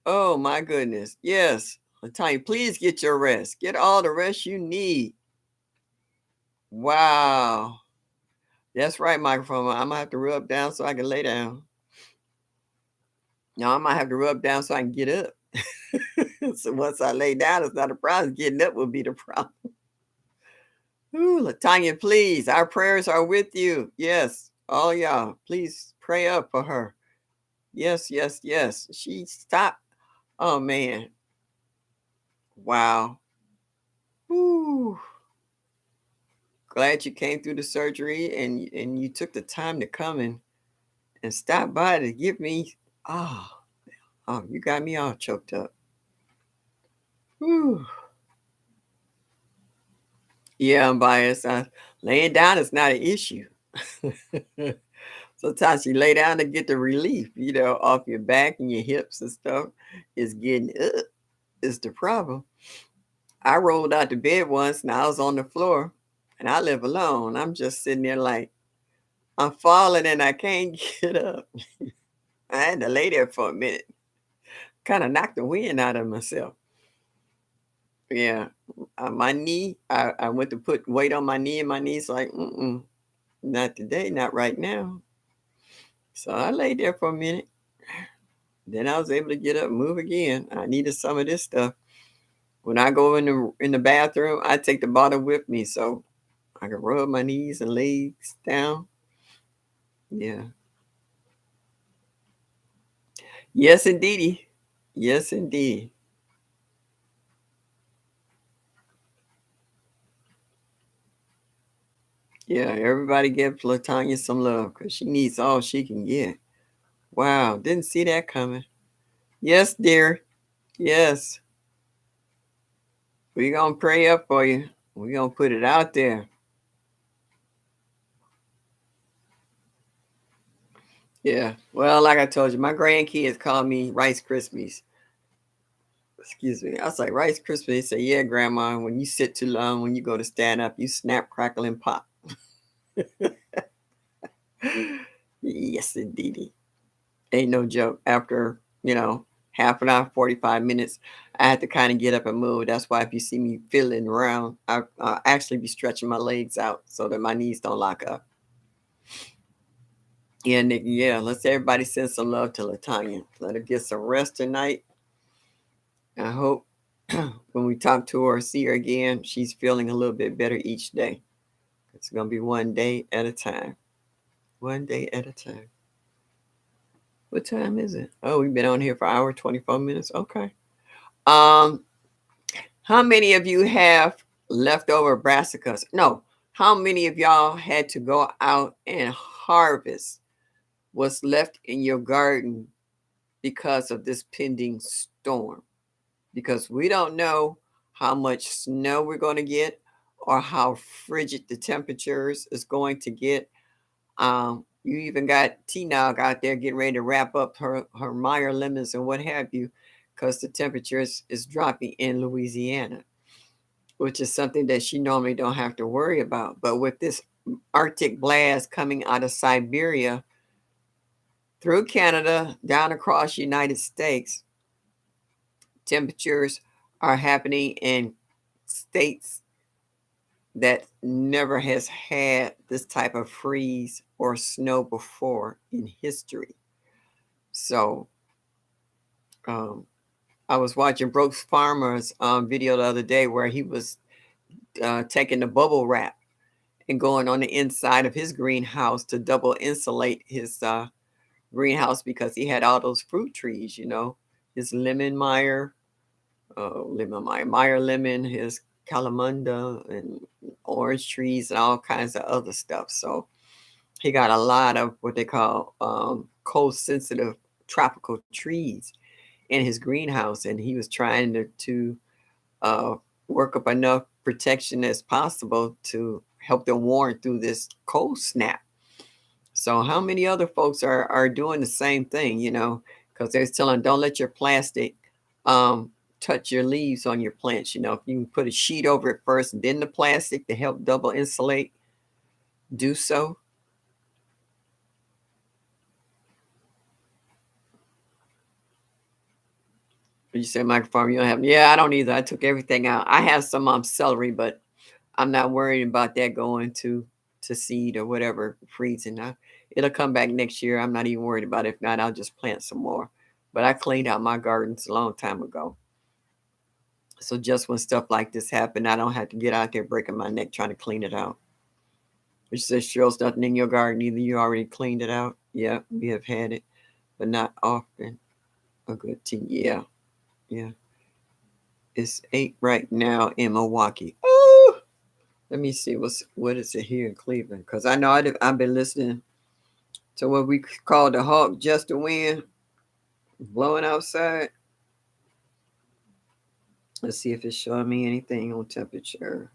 S1: Oh my goodness. Yes. Latanya, please get your rest. Get all the rest you need. Wow. That's right, microphone. I'm gonna have to rub down so I can lay down. No, I might have to rub down so I can get up. So once I lay down, it's not a problem. Getting up will be the problem. Ooh, Latanya, please. Our prayers are with you. Yes. All y'all, please pray up for her. Yes, yes, yes. She stopped. Oh man. Wow. Ooh. Glad you came through the surgery and you took the time to come and stop by to give me. Oh, oh, you got me all choked up. Whew. Yeah, I'm biased. Laying down is not an issue. Sometimes you lay down to get the relief, off your back and your hips and stuff. Is getting is the problem. I rolled out the bed once and I was on the floor, and I live alone. I'm just sitting there like I'm falling and I can't get up. I had to lay there for a minute, kind of knocked the wind out of myself. Yeah, my knee. I went to put weight on my knee, and my knee's like, not today, not right now. So I laid there for a minute. Then I was able to get up and move again. I needed some of this stuff. When I go in the bathroom, I take the bottle with me so I can rub my knees and legs down. Yeah. Yes, indeedy. Yes, indeed. Yeah, everybody give Latanya some love because she needs all she can get. Wow, didn't see that coming. Yes, dear. Yes. We're going to pray up for you. We're going to put it out there. Yeah. Well, like I told you, my grandkids call me Rice Krispies. Excuse me. I was like, Rice Krispies. They say, yeah, Grandma, when you sit too long, when you go to stand up, you snap, crackle, and pop. Yes, indeedy. Ain't no joke. After, half an hour, 45 minutes, I had to kind of get up and move. That's why if you see me fiddling around, I'll actually be stretching my legs out so that my knees don't lock up. Yeah, Nikki, yeah. Let's everybody send some love to Latanya. Let her get some rest tonight. I hope when we talk to her or see her again, she's feeling a little bit better each day. It's going to be one day at a time. One day at a time. What time is it? Oh, we've been on here for an hour, 24 minutes. Okay. Um, how many of you have leftover brassicas? No. How many of y'all had to go out and harvest what's left in your garden because of this pending storm? Because we don't know how much snow we're going to get or how frigid the temperatures is going to get. You even got T-Nog out there getting ready to wrap up her Meyer lemons and what have you, because the temperature is dropping in Louisiana, which is something that she normally don't have to worry about. But with this Arctic blast coming out of Siberia through Canada down across the United States, temperatures are happening in states that never has had this type of freeze or snow before in history. So um, I was watching Brooks Farmer's video the other day where he was taking the bubble wrap and going on the inside of his greenhouse to double insulate his greenhouse because he had all those fruit trees, his Meyer lemon, his calamunda and orange trees and all kinds of other stuff. So he got a lot of what they call cold sensitive tropical trees in his greenhouse, and he was trying to uh, work up enough protection as possible to help them warn through this cold snap. So how many other folks are doing the same thing, because they're telling don't let your plastic um, touch your leaves on your plants. If you can put a sheet over it first, then the plastic to help double insulate, do so. You say microfarm, you don't have, yeah, I don't either. I took everything out. I have some celery, but I'm not worried about that going to seed or whatever, freezing. It'll come back next year. I'm not even worried about it. If not, I'll just plant some more. But I cleaned out my gardens a long time ago. So just when stuff like this happen, I don't have to get out there breaking my neck trying to clean it out. Which says, Cheryl's nothing in your garden either. You already cleaned it out. Yeah, we have had it, but not often. A good tea. Yeah, yeah. It's 8 right now in Milwaukee. Oh, let me see what is it here in Cleveland, because I know I've been listening to what we call the hawk just the wind blowing outside. Let's see if it's showing me anything on temperature.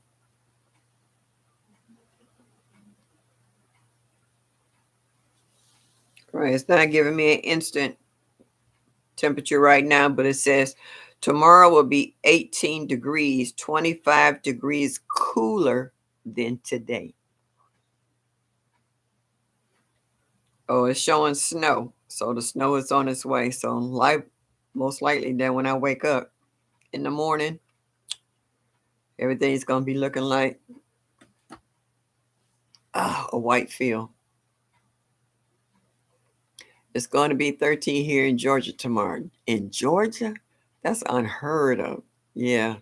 S1: All right, it's not giving me an instant temperature right now, but it says tomorrow will be 18 degrees, 25 degrees cooler than today. Oh, it's showing snow. So the snow is on its way. So most likely then when I wake up in the morning, everything's going to be looking like a white field. It's going to be 13 here in Georgia tomorrow. In Georgia? That's unheard of. Yeah.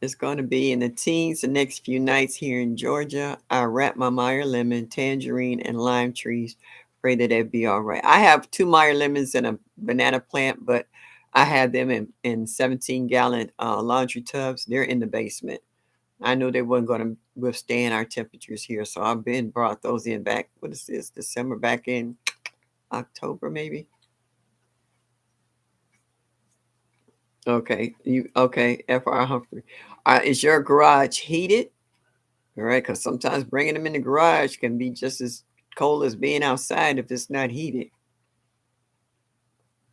S1: It's going to be in the teens the next few nights here in Georgia. I wrap my Meyer lemon, tangerine, and lime trees. Pray that it'd be all right. I have 2 Meyer lemons and a banana plant, but I have them in 17-gallon laundry tubs. They're in the basement. I knew they weren't going to withstand our temperatures here, so I've been brought those in back. What is this? December, back in October, maybe. Okay, FR Humphrey. Is your garage heated? All right, because sometimes bringing them in the garage can be just as cold as being outside if it's not heated.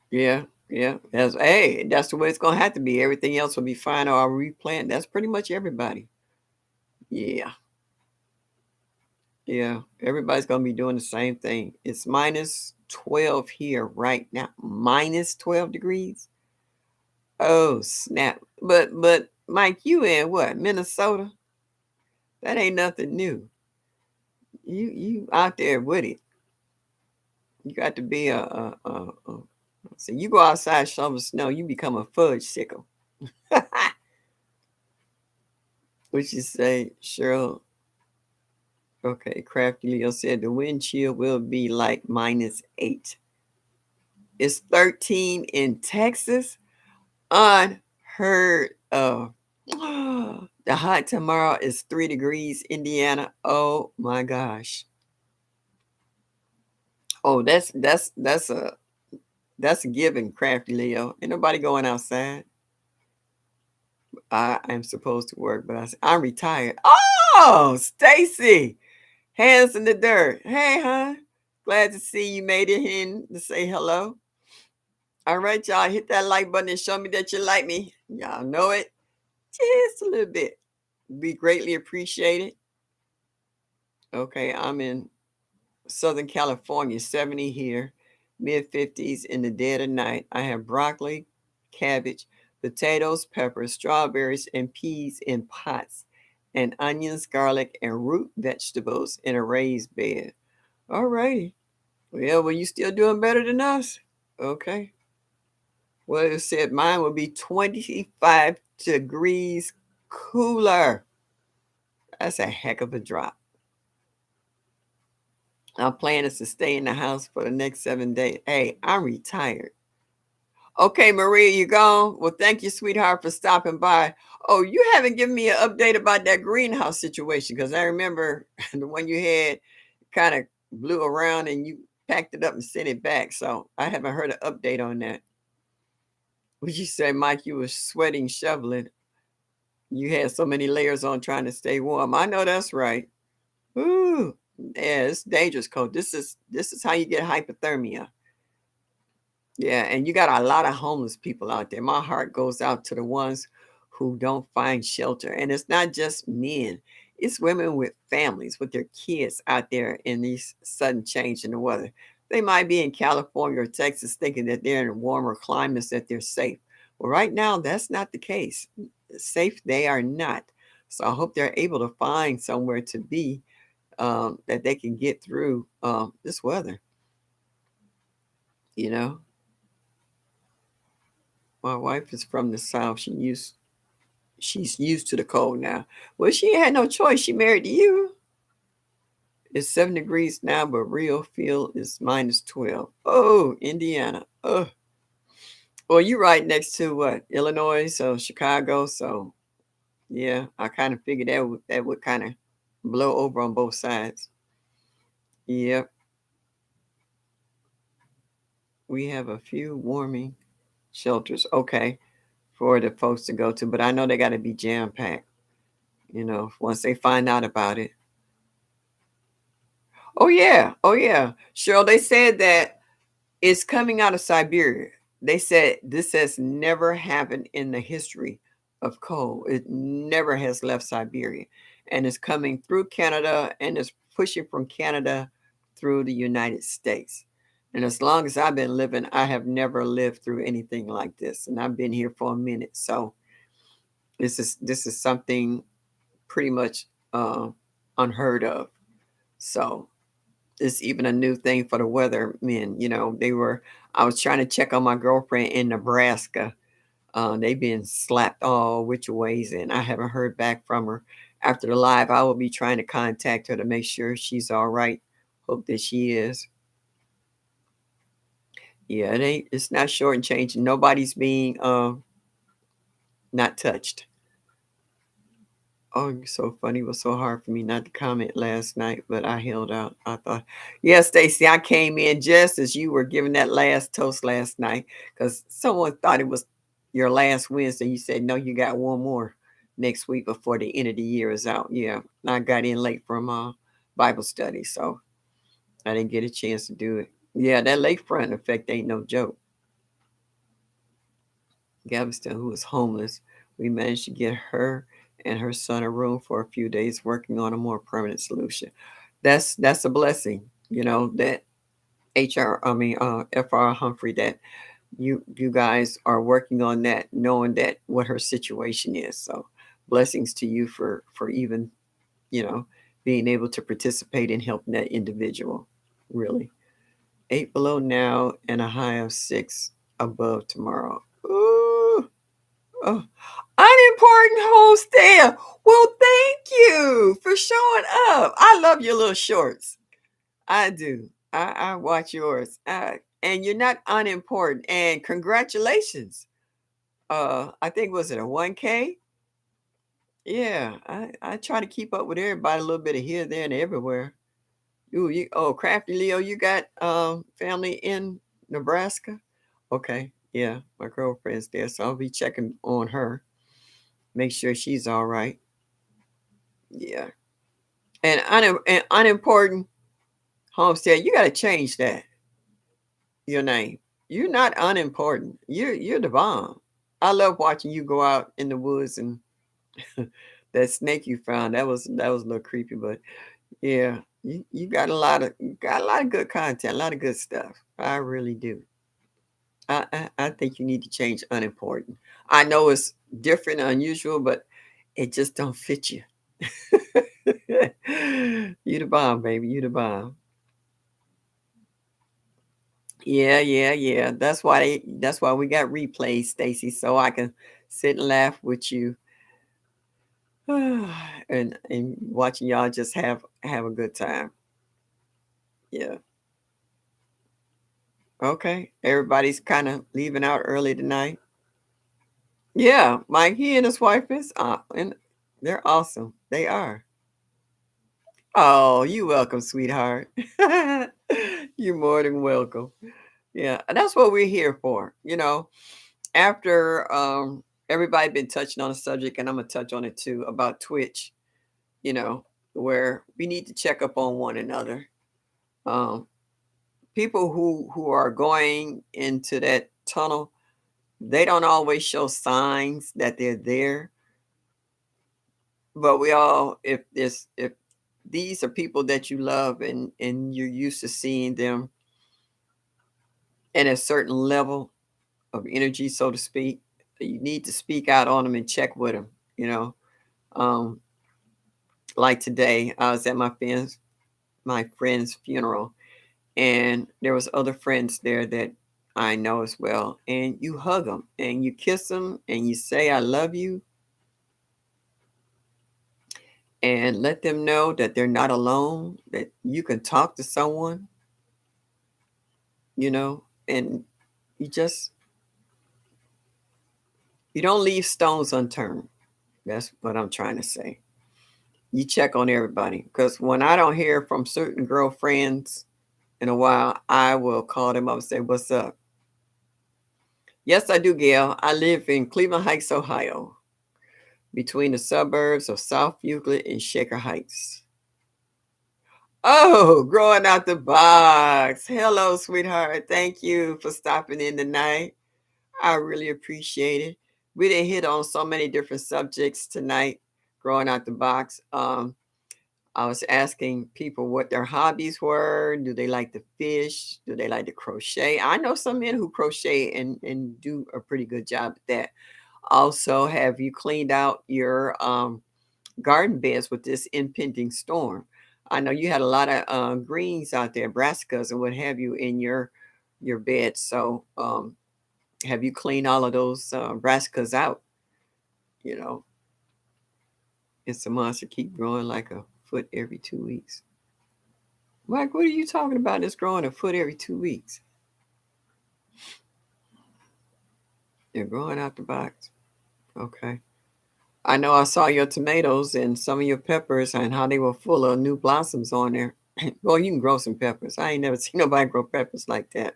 S1: Yeah, yeah. That's the way it's gonna have to be. Everything else will be fine, or I'll replant. That's pretty much everybody. Yeah, yeah. Everybody's gonna be doing the same thing. It's minus 12 here right now. Minus 12 degrees. Oh snap! But Mike, you in what? Minnesota? That ain't nothing new. You out there with it. You got to be so you go outside shovel snow, you become a fudge sickle. What you say, Cheryl? Okay, Crafty Leo said the wind chill will be like -8. It's 13 in Texas. Unheard of. The high tomorrow is 3 degrees, Indiana. Oh my gosh. Oh, that's a given, Crafty Leo. Ain't nobody going outside. I am supposed to work, but I'm retired. Oh, Stacy, Hands in the dirt. Hey, huh? Glad to see you made it in to say hello. All right, y'all. Hit that like button and show me that you like me. Y'all know it. Just a little bit. Be greatly appreciated. Okay, I'm in Southern California, 70 here, mid 50s in the dead of night. I have broccoli, cabbage, potatoes, peppers, strawberries, and peas in pots, and onions, garlic, and root vegetables in a raised bed. All righty. Well, you still doing better than us? Okay. Well, it said mine will be 25 degrees cooler. That's a heck of a drop. Our plan is to stay in the house for the next 7 days. Hey, I'm retired. Okay, Maria, you gone? Well, thank you, sweetheart, for stopping by. Oh, you haven't given me an update about that greenhouse situation because I remember the one you had kind of blew around and you packed it up and sent it back. So I haven't heard an update on that. Would you say, Mike, you were sweating, shoveling? You had so many layers on trying to stay warm. I know that's right. Ooh, yeah, it's dangerous, cold. This is how you get hypothermia. Yeah, and you got a lot of homeless people out there. My heart goes out to the ones who don't find shelter. And it's not just men, it's women with families, with their kids out there in these sudden change in the weather. They might be in California or Texas thinking that they're in warmer climates, that they're safe. Well, right now, that's not the case. Safe, they are not. So I hope they're able to find somewhere to be that they can get through this weather, you know. My wife is from the South. She's used to the cold now. Well, she had no choice. She married to you. It's 7 degrees now, but real feel is minus 12. Oh, Indiana. Oh, well, you're right next to what? Illinois, so Chicago. So yeah, I kind of figured that would kind of blow over on both sides. Yep, we have a few warming shelters. Okay, for the folks to go to, but I know they got to be jam packed. Once they find out about it. Oh yeah. Oh yeah. Cheryl, they said that it's coming out of Siberia. They said this has never happened in the history of coal. It never has left Siberia. And it's coming through Canada and it's pushing from Canada through the United States. And as long as I've been living, I have never lived through anything like this. And I've been here for a minute. So this is something pretty much unheard of. So it's even a new thing for the weathermen. I was trying to check on my girlfriend in Nebraska. They've been slapped all which ways, and I haven't heard back from her. After the live, I will be trying to contact her to make sure she's all right. Hope that she is. Yeah, it's not short and changing. Nobody's being not touched. Oh, you're so funny. It was so hard for me not to comment last night, but I held out. I thought, yeah, Stacy, I came in just as you were giving that last toast last night because someone thought it was your last Wednesday. You said, no, you got one more next week before the end of the year is out. Yeah, I got in late from Bible study, so I didn't get a chance to do it. Yeah, that lakefront effect ain't no joke. Galveston, who was homeless. We managed to get her and her son a room for a few days, working on a more permanent solution. That's a blessing, that FR Humphrey, that you guys are working on that, knowing that what her situation is. So blessings to you for even, you know, being able to participate in helping that individual. Really. 8 below now and a high of 6 above tomorrow. Ooh. Oh, unimportant host there. Well, thank you for showing up. I love your little shorts. I do. I watch yours. And you're not unimportant. And congratulations. I think was it a 1K? Yeah, I try to keep up with everybody a little bit of here, there, and everywhere. Crafty Leo, you got family in Nebraska? Okay, yeah, my girlfriend's there, so I'll be checking on her. Make sure she's all right. Yeah. And unimportant homestead, you got to change that your name. You're not unimportant. You're the bomb. I love watching you go out in the woods and that snake you found. That was a little creepy, but yeah, you got a lot of good content, a lot of good stuff. I really do. I think you need to change unimportant. I know it's different, unusual, but it just don't fit you. You the bomb, baby. You the bomb. Yeah, yeah, yeah. That's why we got replays, Stacy, so I can sit and laugh with you and watching y'all just have a good time. Yeah. Okay. Everybody's kind of leaving out early tonight. Yeah, Mike, he and his wife is and they're awesome. They are. Oh, you welcome, sweetheart. You're more than welcome. Yeah, and that's what we're here for. After everybody been touching on the subject, and I'm gonna touch on it too about Twitch. You know, where we need to check up on one another. Um, People who are going into that tunnel, they don't always show signs that they're there. But we all, if these are people that you love and you're used to seeing them at a certain level of energy, so to speak, you need to speak out on them and check with them. You know, um, like today, I was at my friend's funeral, and there was other friends there that I know as well. And you hug them and you kiss them and you say, "I love you," and let them know that they're not alone, that you can talk to someone, and you just you don't leave stones unturned. That's what I'm trying to say. You check on everybody, because when I don't hear from certain girlfriends in a while, I will call them up and say, "What's up?" Yes, I do, Gail. I live in Cleveland Heights, Ohio, between the suburbs of South Euclid and Shaker Heights. Oh, growing out the box. Hello, sweetheart. Thank you for stopping in tonight. I really appreciate it. We didn't hit on so many different subjects tonight, growing out the box. I was asking people what their hobbies were. Do they like to fish? Do they like to crochet? I know some men who crochet and do a pretty good job at that. Also, have you cleaned out your garden beds with this impending storm? I know you had a lot of greens out there, brassicas and what have you in your bed. So, have you cleaned all of those brassicas out? You know, it's a monster keep growing like a foot every 2 weeks. Mike, what are you talking about? That's growing a foot every 2 weeks. They're growing out the box. Okay. I know I saw your tomatoes and some of your peppers and how they were full of new blossoms on there. Well, you can grow some peppers. I ain't never seen nobody grow peppers like that.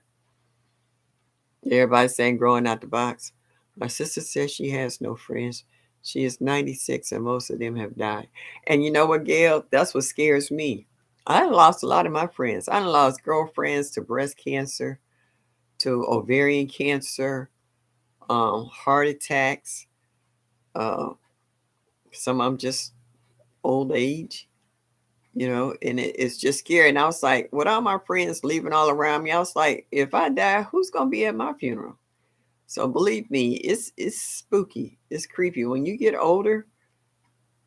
S1: Everybody's saying growing out the box. My sister says she has no friends. She is 96 and most of them have died. And you know what, Gail? That's what scares me. I done lost a lot of my friends. I done lost girlfriends to breast cancer, to ovarian cancer, heart attacks. Uh, some of them just old age, and it's just scary. And I was like, with all my friends leaving all around me, I was like, if I die, who's gonna be at my funeral? So believe me, it's spooky. It's creepy. When you get older,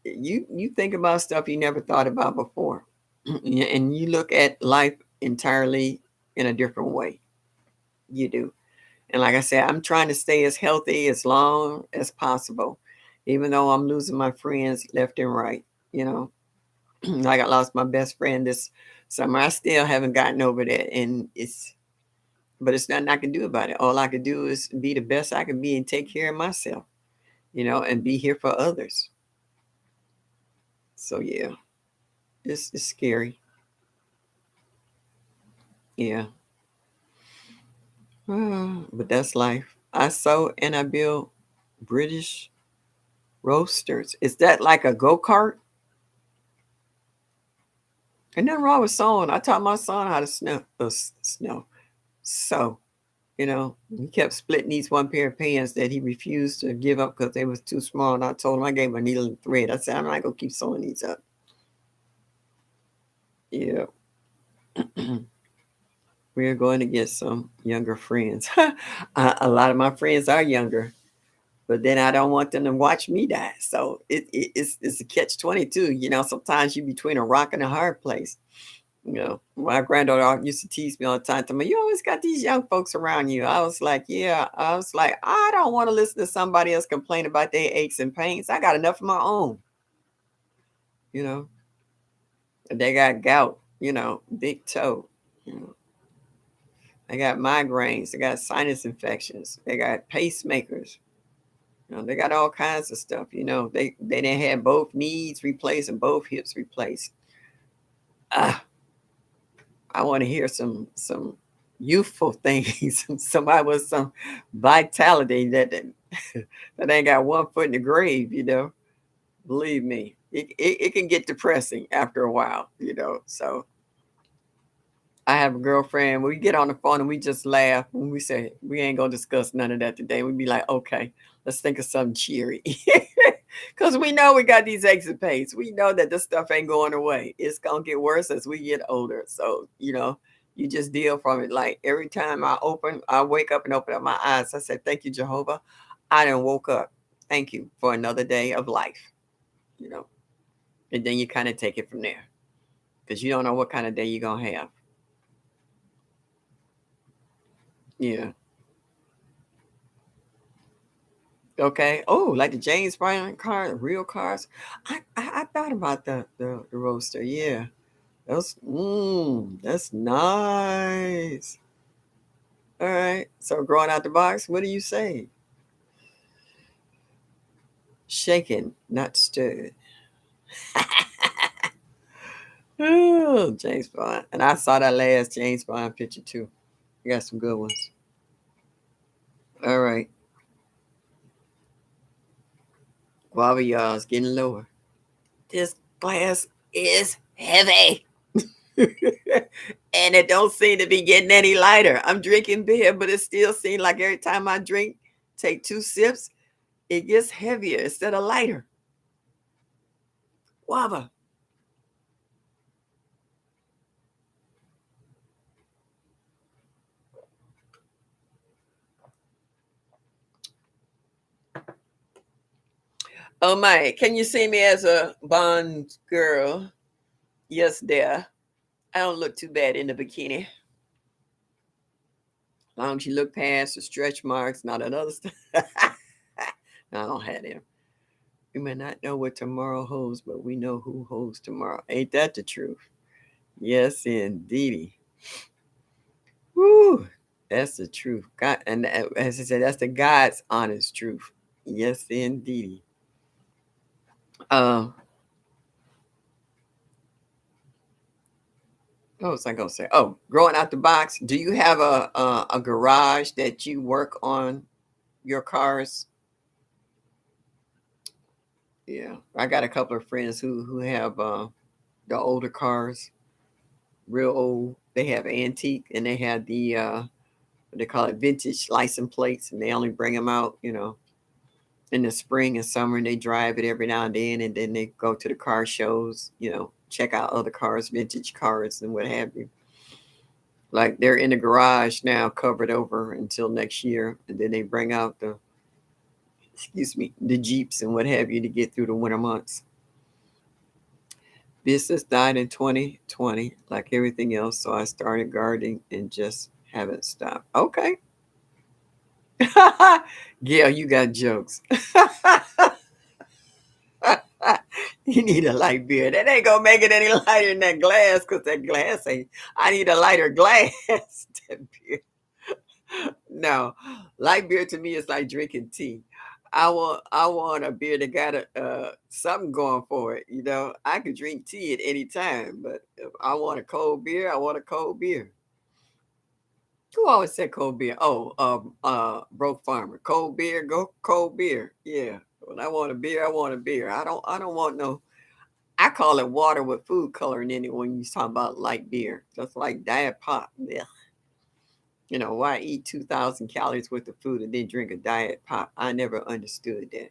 S1: you think about stuff you never thought about before. And you look at life entirely in a different way. You do. And like I said, I'm trying to stay as healthy as long as possible, even though I'm losing my friends left and right. You know, like I lost my best friend this summer. I still haven't gotten over that, but it's nothing I can do about it. All I can do is be the best I can be and take care of myself, and be here for others. So yeah, it's scary. Yeah, but that's life. I sew and I build British roasters. Is that like a go kart? And nothing wrong with sewing. I taught my son how to snow. So, he kept splitting these one pair of pants that he refused to give up because they was too small. And I told him I gave him a needle and thread. I said, I'm not gonna keep sewing these up. Yeah. We're going to get some younger friends. A lot of my friends are younger, but then I don't want them to watch me die. So it's a catch 22. Sometimes you're between a rock and a hard place. My granddaughter used to tease me all the time. Tell me, you always got these young folks around you. I was like, yeah. I was like, I don't want to listen to somebody else complain about their aches and pains. I got enough of my own. You know, they got gout. Big toe. You know, they got migraines. They got sinus infections. They got pacemakers. They got all kinds of stuff. They didn't have both knees replaced and both hips replaced. Ah, I want to hear some youthful things. Somebody with some vitality that ain't got one foot in the grave. Believe me, it can get depressing after a while. So I have a girlfriend. We get on the phone and we just laugh when we say we ain't gonna discuss none of that today. We be like, okay, let's think of something cheery. Because we know we got these exit pays. We know that this stuff ain't going away. It's gonna get worse as we get older. So, you just deal from it. Like every time I wake up and open up my eyes, I say, thank you, Jehovah. I done woke up. Thank you for another day of life. You know. And then you kind of take it from there. Because you don't know what kind of day you're gonna have. Yeah. Okay. Oh, like the James Brown car, real cars. I thought about the roaster. Yeah. That's nice. All right. So growing out the box, what do you say? Shaken, not stirred. Oh, James Bond. And I saw that last James Bond picture too. You got some good ones. All right. Guava y'all is getting lower. This glass is heavy. And it don't seem to be getting any lighter. I'm drinking beer, but it still seems like every time I drink, take 2 sips, it gets heavier instead of lighter. Guava. Oh my, can you see me as a Bond girl? Yes, dear. I don't look too bad in the bikini. As long as you look past the stretch marks, not another stuff. No, I don't have them. We may not know what tomorrow holds, but we know who holds tomorrow. Ain't that the truth? Yes, indeedy. Woo! That's the truth. God, and as I said, that's the God's honest truth. Yes, indeedy. Um, what was I gonna say? Oh, growing out the box. Do you have a garage that you work on your cars? Yeah, I got a couple of friends who have the older cars, real old. They have antique and they have the what they call it, vintage license plates, and they only bring them out, in the spring and summer, and they drive it every now and then they go to the car shows, check out other cars, vintage cars, and what have you. Like they're in the garage now, covered over until next year, and then they bring out the Jeeps and what have you to get through the winter months. Business died in 2020, like everything else, so I started gardening and just haven't stopped. Okay. Yeah, you got jokes. You need a light beer. That ain't gonna make it any lighter than that glass, because that glass ain't. I need a lighter glass. That beer. No, light beer to me is like drinking tea. I want a beer that got something going for it. I could drink tea at any time, but if I want a cold beer, I want a cold beer. Who always said cold beer? Oh, broke farmer. Cold beer, go cold beer. Yeah. When I want a beer, I want a beer. I don't want no. I call it water with food coloring in it when you talk about light beer. Just like diet pop. Yeah. Why eat 2,000 calories worth of food and then drink a diet pop? I never understood that.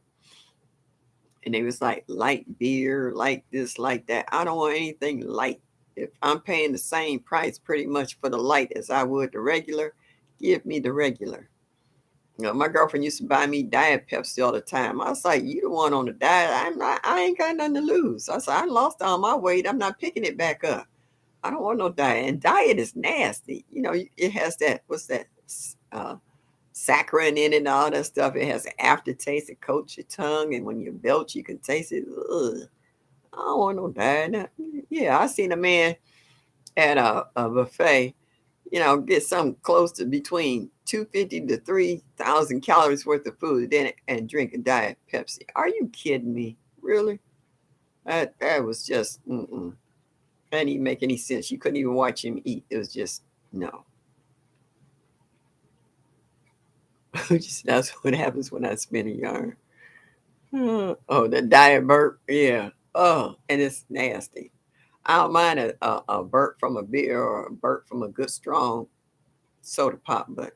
S1: And they was like light beer, like this, like that. I don't want anything light. If I'm paying the same price pretty much for the light as I would the regular, give me the regular. My girlfriend used to buy me Diet Pepsi all the time. I was like, "You the one on the diet. I'm not. I ain't got nothing to lose." I said, "I lost all my weight. I'm not picking it back up. I don't want no diet. And diet is nasty. It has that. What's that? Saccharin in it and all that stuff. It has an aftertaste. It coats your tongue, and when you belch, you can taste it. Ugh. I don't want no diet. Yeah, I seen a man at a buffet, get something close to between 250 to 3,000 calories worth of food, then and drink a diet Pepsi. Are you kidding me? Really? That was just that didn't even make any sense. You couldn't even watch him eat. It was just no. That's what happens when I spin a yarn. Oh, the diet burp. Yeah. Oh, and it's nasty. I don't mind a burp from a beer or a burp from a good strong soda pop, but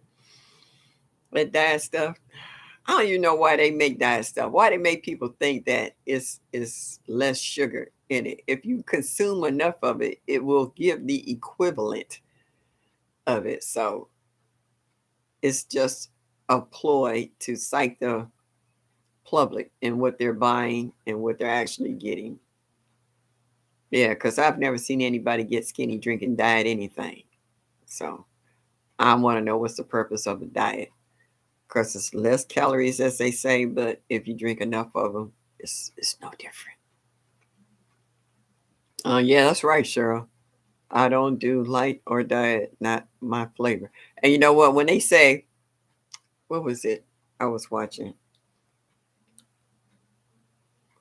S1: that diet stuff, I don't even know why they make diet stuff. Why they make people think that it's less sugar in it. If you consume enough of it, it will give the equivalent of it. So it's just a ploy to psych the public in what they're buying and what they're actually getting. Yeah, because I've never seen anybody get skinny drinking diet anything. So I want to know what's the purpose of a diet. Because it's less calories, as they say, but if you drink enough of them, it's no different. Yeah, that's right, Cheryl. I don't do light or diet, not my flavor. And you know what? When they say, what was it? I was watching.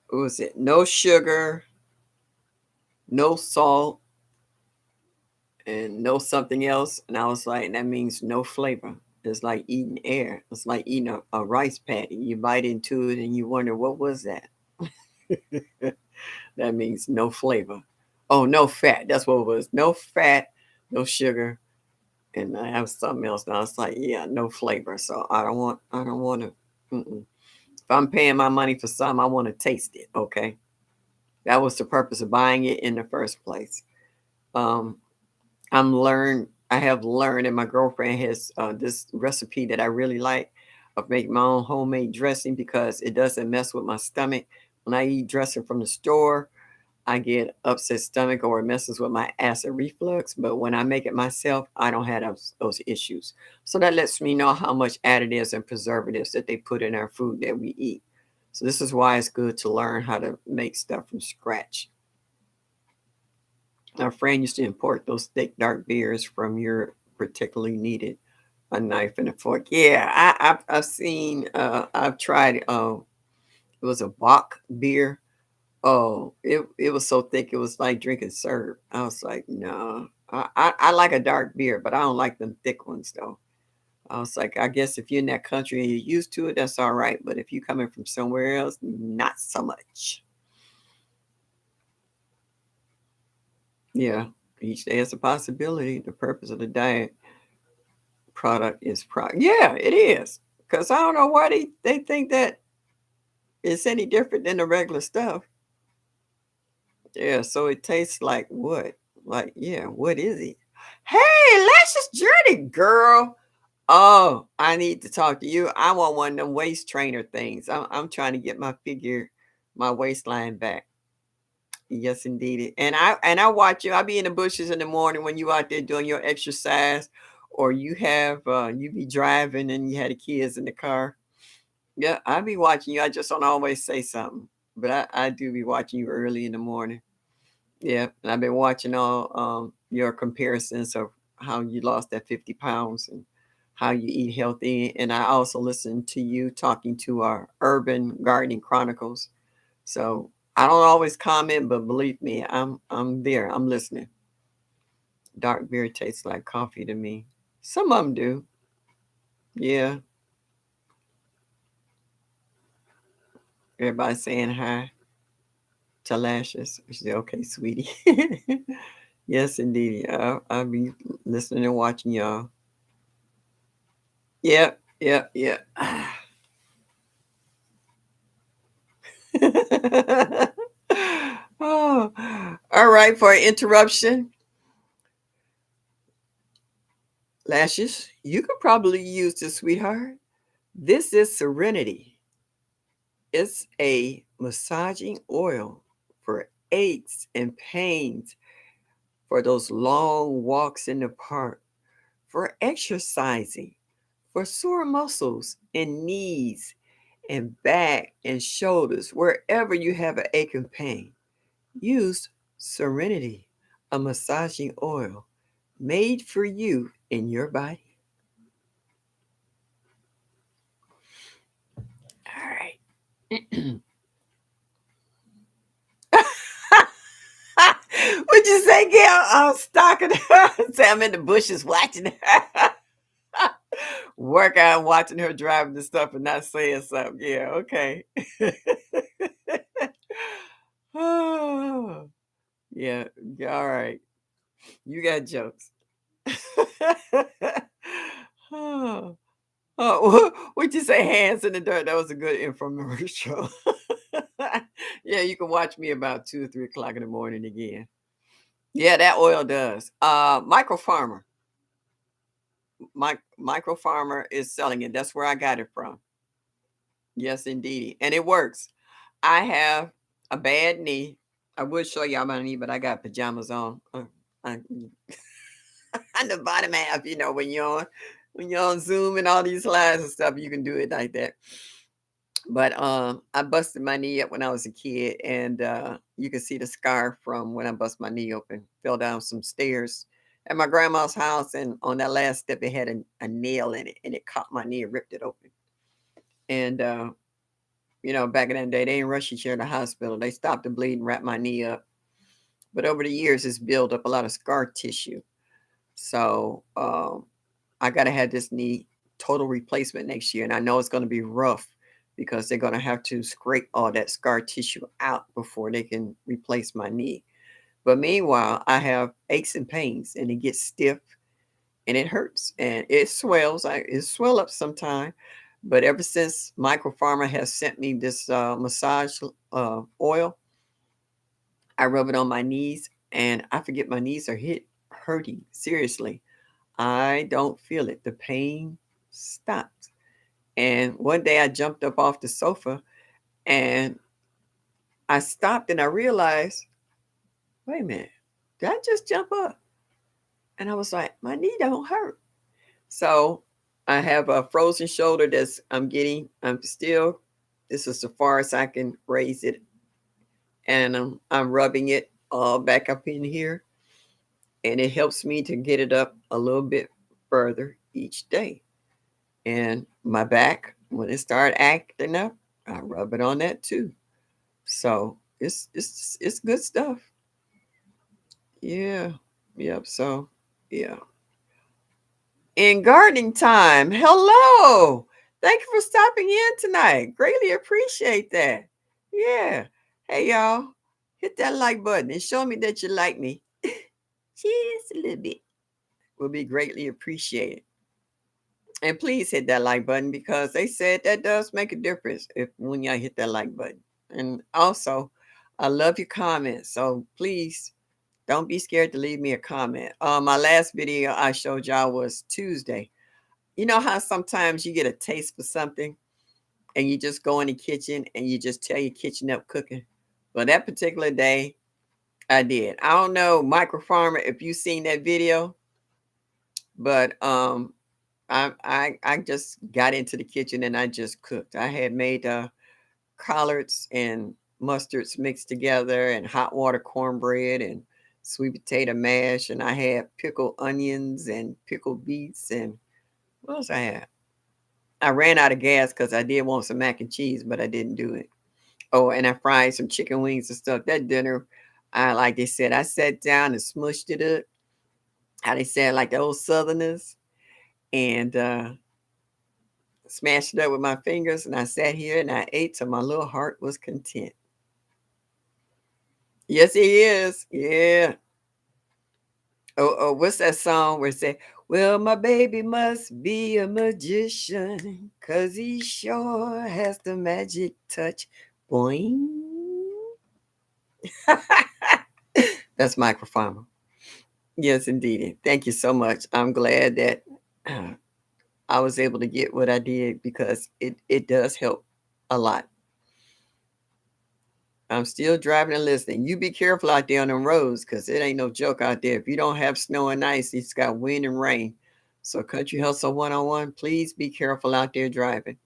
S1: What was it? No sugar, no salt, and no something else. And I was like, that means no flavor. It's like eating air. It's like eating a rice patty. You bite into it and you wonder, what was that? That means no flavor. Oh, no fat. That's what it was. No fat, no sugar, and I have something else. And I was like, yeah, no flavor. So I don't want. I don't want to. If I'm paying my money for something, I want to taste it. Okay, that was the purpose of buying it in the first place. Um, I have learned, and my girlfriend has this recipe that I really like of making my own homemade dressing because it doesn't mess with my stomach. When I eat dressing from the store, I get upset stomach or it messes with my acid reflux. But when I make it myself, I don't have those issues. So that lets me know how much additives and preservatives that they put in our food that we eat. So this is why it's good to learn how to make stuff from scratch. Our friend used to import those thick, dark beers from Europe, particularly needed a knife and a fork. Yeah, I've seen, I've tried, it was a Bach beer. Oh, it was so thick, it was like drinking syrup. I was like, "No." I like a dark beer, but I don't like them thick ones, though. I was like, "I guess if you're in that country and you're used to it, that's alright, but if you coming from somewhere else, not so much." Yeah, each day is a possibility. The purpose of the diet product is yeah, it is. Because I don't know why they think that it's any different than the regular stuff. Yeah, so it tastes like what? Like, yeah, what is it? Hey, Lashes Journey, girl. Oh, I need to talk to you. I want one of them waist trainer things. I'm trying to get my figure, my waistline back. Yes, indeed. And I watch you. I be in the bushes in the morning when you out there doing your exercise, or you be driving and you had the kids in the car. Yeah, I be watching you. I just don't always say something, but I do be watching you early in the morning. Yeah, and I've been watching all your comparisons of how you lost that 50 pounds and how you eat healthy. And I also listened to you talking to our Urban Gardening Chronicles. So I don't always comment, but believe me, I'm there. I'm listening. Dark beer tastes like coffee to me. Some of them do. Yeah. Everybody saying hi. to lashes. She said, okay, sweetie. Yes, indeed. I'll be listening and watching y'all. Yep, yep, yep. Oh, all right. For an interruption, lashes, you could probably use this, sweetheart. This is Serenity. It's a massaging oil for aches and pains, for those long walks in the park, for exercising, for sore muscles and knees and back and shoulders, wherever you have an ache and pain. Use Serenity, a massaging oil made for you in your body. All right. What'd you say, Gail? I'm stalking her. Say I'm in the bushes watching her. Work out watching her driving the stuff and not saying something. Yeah, okay. Oh, yeah, all right. You got jokes. Oh, what'd you say? Hands in the dirt. That was a good infomercial. Yeah, you can watch me about 2 or 3 o'clock in the morning again. Yeah, that oil does. Micro Farmer. Micro Farmer is selling it. That's where I got it from. Yes, indeed. And it works. I have a bad knee. I would show y'all my knee, but I got pajamas on. I, on the bottom half, when you're on Zoom and all these slides and stuff, you can do it like that. But I busted my knee up when I was a kid, and you can see the scar from when I bust my knee open. Fell down some stairs at my grandma's house, and on that last step, it had a nail in it, and it caught my knee and ripped it open. And back in that day, they didn't rush you to the hospital. They stopped the bleeding, wrapped my knee up. But over the years, it's built up a lot of scar tissue. So I gotta have this knee total replacement next year, and I know it's gonna be rough because they're gonna have to scrape all that scar tissue out before they can replace my knee. But meanwhile, I have aches and pains, and it gets stiff and it hurts and it swells. It swell up sometime. But ever since Micropharma has sent me this massage oil, I rub it on my knees, and I forget my knees are hurting. Seriously, I don't feel it. The pain stopped. And one day I jumped up off the sofa and I stopped and I realized, wait a minute, did I just jump up? And I was like, my knee don't hurt. So I have a frozen shoulder that's I'm getting. I'm still, this is as far as I can raise it. And I'm rubbing it all back up in here. And it helps me to get it up a little bit further each day. And my back, when it started acting up, I rub it on that too. So it's good stuff. Yeah. Yep. So yeah. In gardening time. Hello. Thank you for stopping in tonight. Greatly appreciate that. Yeah. Hey y'all. Hit that like button and show me that you like me. Just a little bit. Will be greatly appreciated. And please hit that like button because they said that does make a difference if when y'all hit that like button. And also, I love your comments. So please don't be scared to leave me a comment. My last video I showed y'all was Tuesday. You know how sometimes you get a taste for something and you just go in the kitchen and you just tell your kitchen up cooking? Well, that particular day, I did. I don't know, Microfarmer, if you seen that video, but I just got into the kitchen and I just cooked. I had made collards and mustards mixed together and hot water cornbread and sweet potato mash, and I had pickled onions and pickled beets and what else I had? I ran out of gas because I did want some mac and cheese, but I didn't do it. Oh, and I fried some chicken wings and stuff. That dinner, like they said, I sat down and smushed it up. How they said, like the old Southerners, and smashed it up with my fingers. And I sat here and I ate till my little heart was content. Yes, he is. Yeah. Oh, what's that song where it say, "Well, my baby must be a magician, 'cause he sure has the magic touch." Boing. That's microfarmer. Yes, indeed. Thank you so much. I'm glad that I was able to get what I did because it does help a lot. I'm still driving and listening. You be careful out there on them roads because it ain't no joke out there. If you don't have snow and ice, it's got wind and rain. So, Country Hustle 101, please be careful out there driving.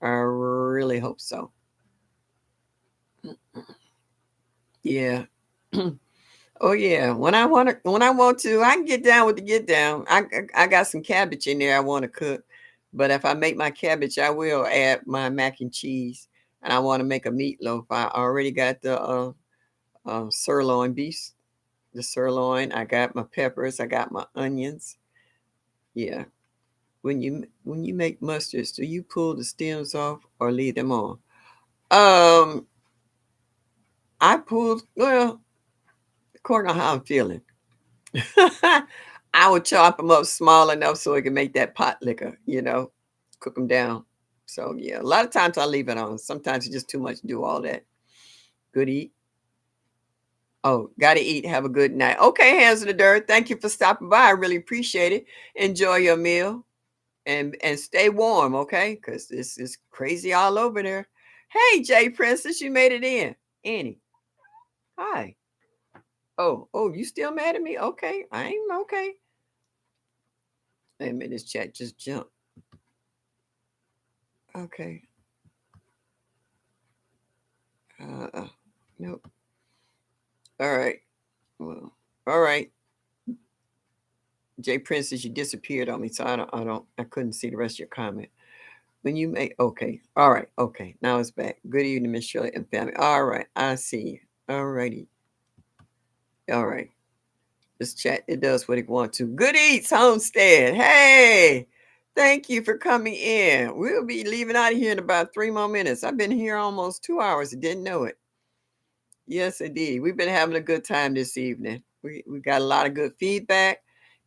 S1: I really hope so. Yeah. Oh yeah. When I want to, I can get down with the get down. I got some cabbage in there I want to cook. But if I make my cabbage, I will add my mac and cheese. And I want to make a meatloaf. I already got the sirloin beef, the sirloin. I got my peppers. I got my onions. Yeah. When you make mustards, do you pull the stems off or leave them on? Um, I pulled, well, according to how I'm feeling. I would chop them up small enough so it can make that pot liquor, cook them down. So yeah, a lot of times I leave it on. Sometimes it's just too much to do all that. Good eat. Oh, gotta eat. Have a good night. Okay, hands of the dirt. Thank you for stopping by. I really appreciate it. Enjoy your meal and stay warm, okay? Because this is crazy all over there. Hey, Jay Princess, you made it in. Annie, hi. Oh, you still mad at me? Okay, I ain't okay. Wait a minute, this chat just jumped. Okay. Uh, nope. All right. Well, all right. Jay Princess, you disappeared on me, so I couldn't see the rest of your comment. When you make, okay. All right. Okay. Now it's back. Good evening, Miss Shirley and family. All right. I see you. All righty. All right. This chat, it does what it wants to. Good Eats Homestead. Hey, thank you for coming in. We'll be leaving out of here in about 3 more minutes. I've been here almost 2 hours and didn't know it. Yes, indeed. We've been having a good time this evening. We got a lot of good feedback.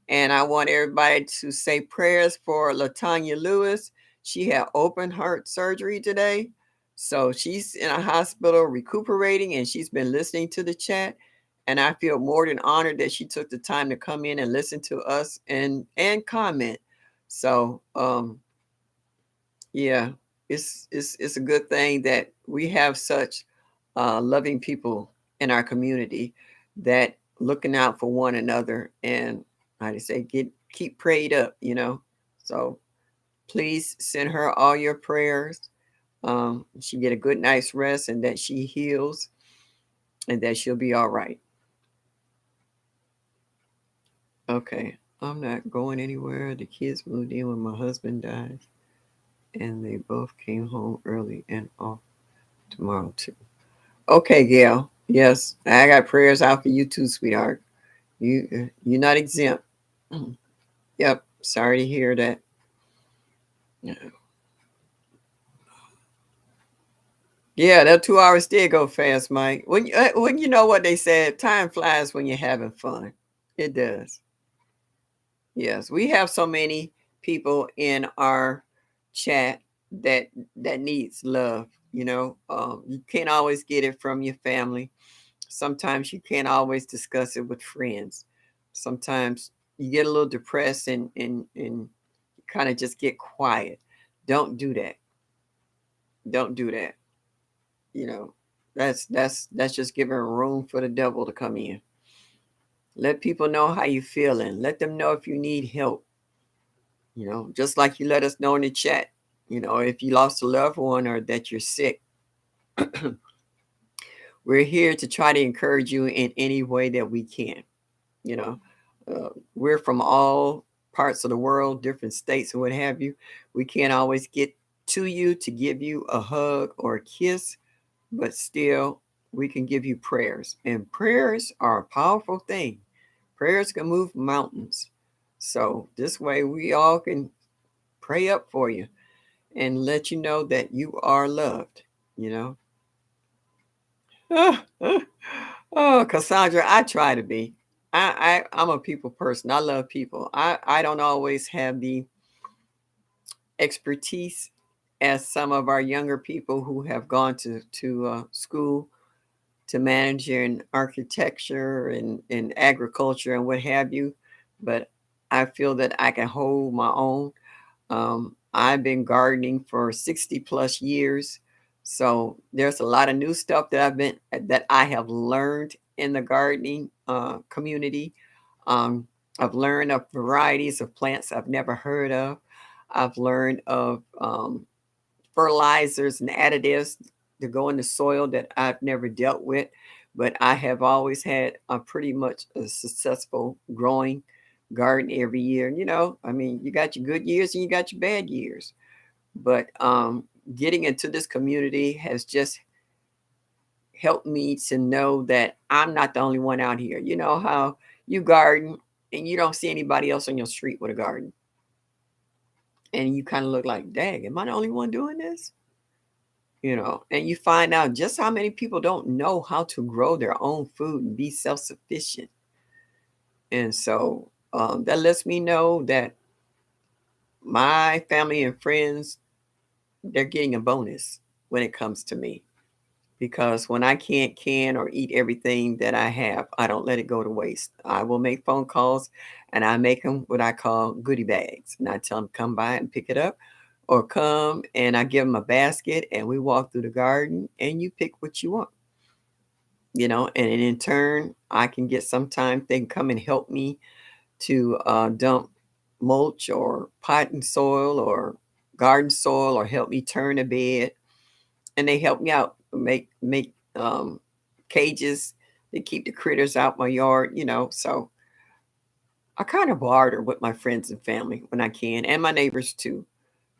S1: And I want everybody to say prayers for Latanya Lewis. She had open heart surgery today. So she's in a hospital recuperating and she's been listening to the chat. And I feel more than honored that she took the time to come in and listen to us and comment. So yeah, it's a good thing that we have such loving people in our community that looking out for one another and how to say keep prayed up. So please send her all your prayers. She get a good night's rest and that she heals and that she'll be all right. Okay, I'm not going anywhere. The kids moved in when my husband died, and they both came home early and off tomorrow too. Okay, Gail. Yes, I got prayers out for you too, sweetheart. You're not exempt. Yep. Sorry to hear that. Yeah, yeah, that 2 hours did go fast, Mike. When you know what they said, time flies when you're having fun. It does. Yes, we have so many people in our chat that that needs love. You can't always get it from your family. Sometimes you can't always discuss it with friends. Sometimes you get a little depressed and kind of just get quiet. Don't do that. Don't do that. You know, that's just giving room for the devil to come in. Let people know how you feeling. Let them know if you need help. Just like you let us know in the chat. If you lost a loved one or that you're sick, we're here to try to encourage you in any way that we can. You know, we're from all parts of the world, different states, and what have you. We can't always get to you to give you a hug or a kiss, but still, we can give you prayers. And prayers are a powerful thing. Prayers can move mountains. So, this way, we all can pray up for you and let you know that you are loved, you know. Oh, Cassandra, I try to be. I'm a people person. I love people. I don't always have the expertise as some of our younger people who have gone to school to manage in architecture and agriculture and what have you. But I feel that I can hold my own. I've been gardening for 60 plus years. So there's a lot of new stuff that I have learned in the gardening community. Um, I've learned of varieties of plants I've never heard of. I've learned of fertilizers and additives to go in the soil that I've never dealt with, but I have always had a pretty much a successful growing garden every year. You know, I mean, you got your good years and you got your bad years, but getting into this community has just helped me to know that I'm not the only one out here. You know how you garden and you don't see anybody else on your street with a garden, and you kind of look like, dang, am I the only one doing this? You know, and you find out just how many people don't know how to grow their own food and be self-sufficient. And so that lets me know that my family and friends, they're getting a bonus when it comes to me. Because when I can't can or eat everything that I have, I don't let it go to waste. I will make phone calls and I make them what I call goodie bags. And I tell them, come by and pick it up, or come and I give them a basket and we walk through the garden and you pick what you want. You know, and in turn, I can get sometimes they can come and help me to dump mulch or potting soil or garden soil or help me turn a bed, and they help me out make cages to keep the critters out my yard. You know, so I kind of barter with my friends and family when I can, and my neighbors too.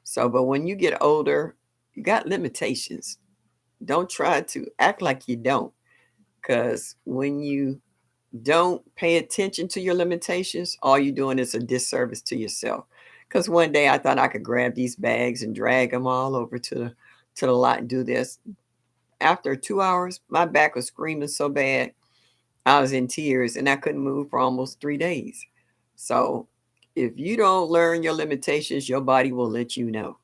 S1: So, but when you get older, you got limitations. Don't try to act like you don't, because when you don't pay attention to your limitations, all you're doing is a disservice to yourself. Because one day I thought I could grab these bags and drag them all over to the lot and do this. After 2 hours, my back was screaming so bad, I was in tears and I couldn't move for almost 3 days. So if you don't learn your limitations, your body will let you know.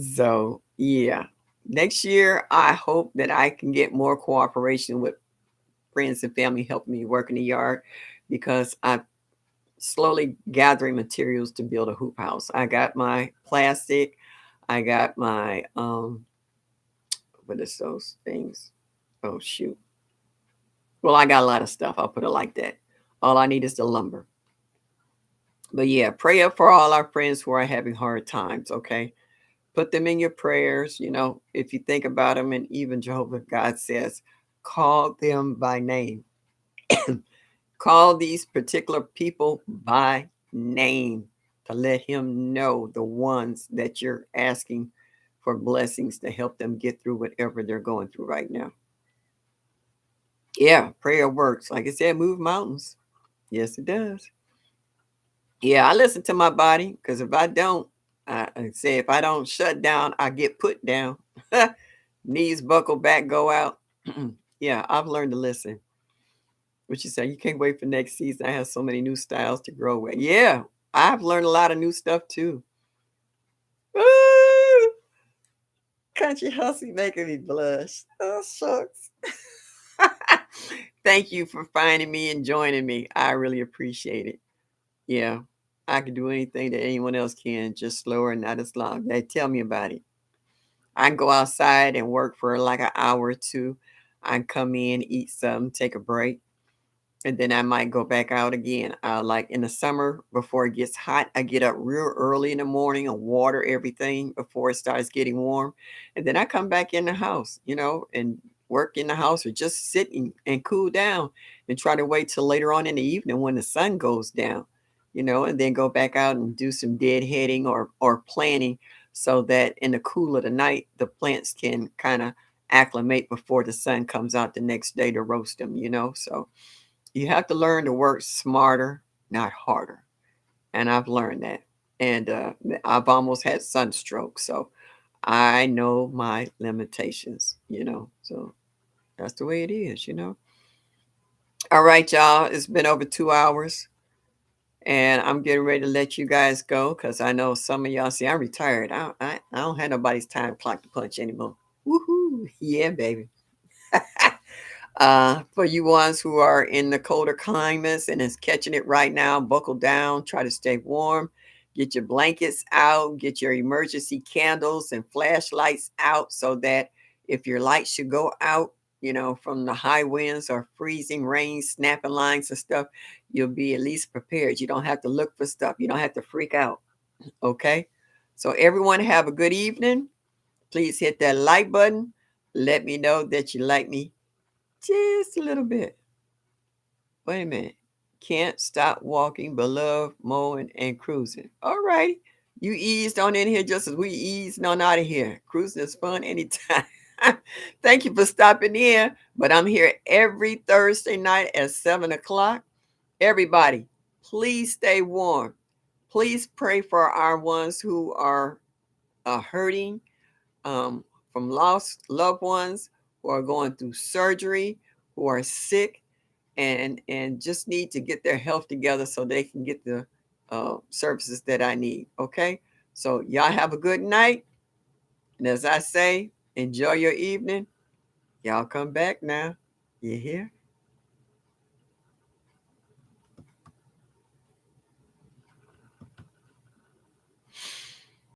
S1: So yeah. Next year, I hope that I can get more cooperation with friends and family helping me work in the yard because I'm slowly gathering materials to build a hoop house. I got my plastic, I got my what is those things? Oh shoot. Well, I got a lot of stuff. I'll put it like that. All I need is the lumber. But yeah, pray up for all our friends who are having hard times, okay? Put them in your prayers, you know, if you think about them, and even Jehovah God says, call them by name. Call these particular people by name to let him know the ones that you're asking for blessings to help them get through whatever they're going through right now. Yeah, prayer works. Like I said, move mountains. Yes, it does. Yeah, I listen to my body because if I don't, I say if I don't shut down, I get put down. Knees buckle back, go out. Yeah, I've learned to listen. What you say? You can't wait for next season. I have so many new styles to grow with. Yeah, I've learned a lot of new stuff too. Woo! Country Hussy making me blush. Oh, shucks. Thank you for finding me and joining me. I really appreciate it. Yeah, I can do anything that anyone else can, just slower and not as long. They tell me about it. I can go outside and work for like an hour or two. I can come in, eat something, take a break, and then I might go back out again. Like in the summer, before it gets hot, I get up real early in the morning and water everything before it starts getting warm. And then I come back in the house, you know, and work in the house or just sit and cool down and try to wait till later on in the evening when the sun goes down, you know, and then go back out and do some deadheading or planting so that in the cool of the night, the plants can kind of acclimate before the sun comes out the next day to roast them, you know. So you have to learn to work smarter, not harder. And I've learned that. And I've almost had sunstroke. So I know my limitations, you know. So That's the way it is, you know. All right, y'all. It's been over 2 hours, and I'm getting ready to let you guys go because I know some of y'all see I'm retired. I don't have nobody's time clock to punch anymore. Woohoo! Yeah, baby. For you ones who are in the colder climates and is catching it right now, buckle down, try to stay warm, get your blankets out, get your emergency candles and flashlights out so that if your light should go out, you know, from the high winds or freezing rain, snapping lines and stuff, you'll be at least prepared. You don't have to look for stuff. You don't have to freak out. Okay. So everyone have a good evening. Please hit that like button. Let me know that you like me just a little bit. Wait a minute. Can't stop walking, but love mowing and cruising. All right. You eased on in here just as we eased on out of here. Cruising is fun anytime. Thank you for stopping in. But I'm here every Thursday night at 7 o'clock. Everybody, please stay warm. Please pray for our ones who are hurting, um, from lost loved ones, who are going through surgery, who are sick, and just need to get their health together so they can get the services that I need. Okay, so y'all have a good night, and as I say, enjoy your evening. Y'all come back now. You hear?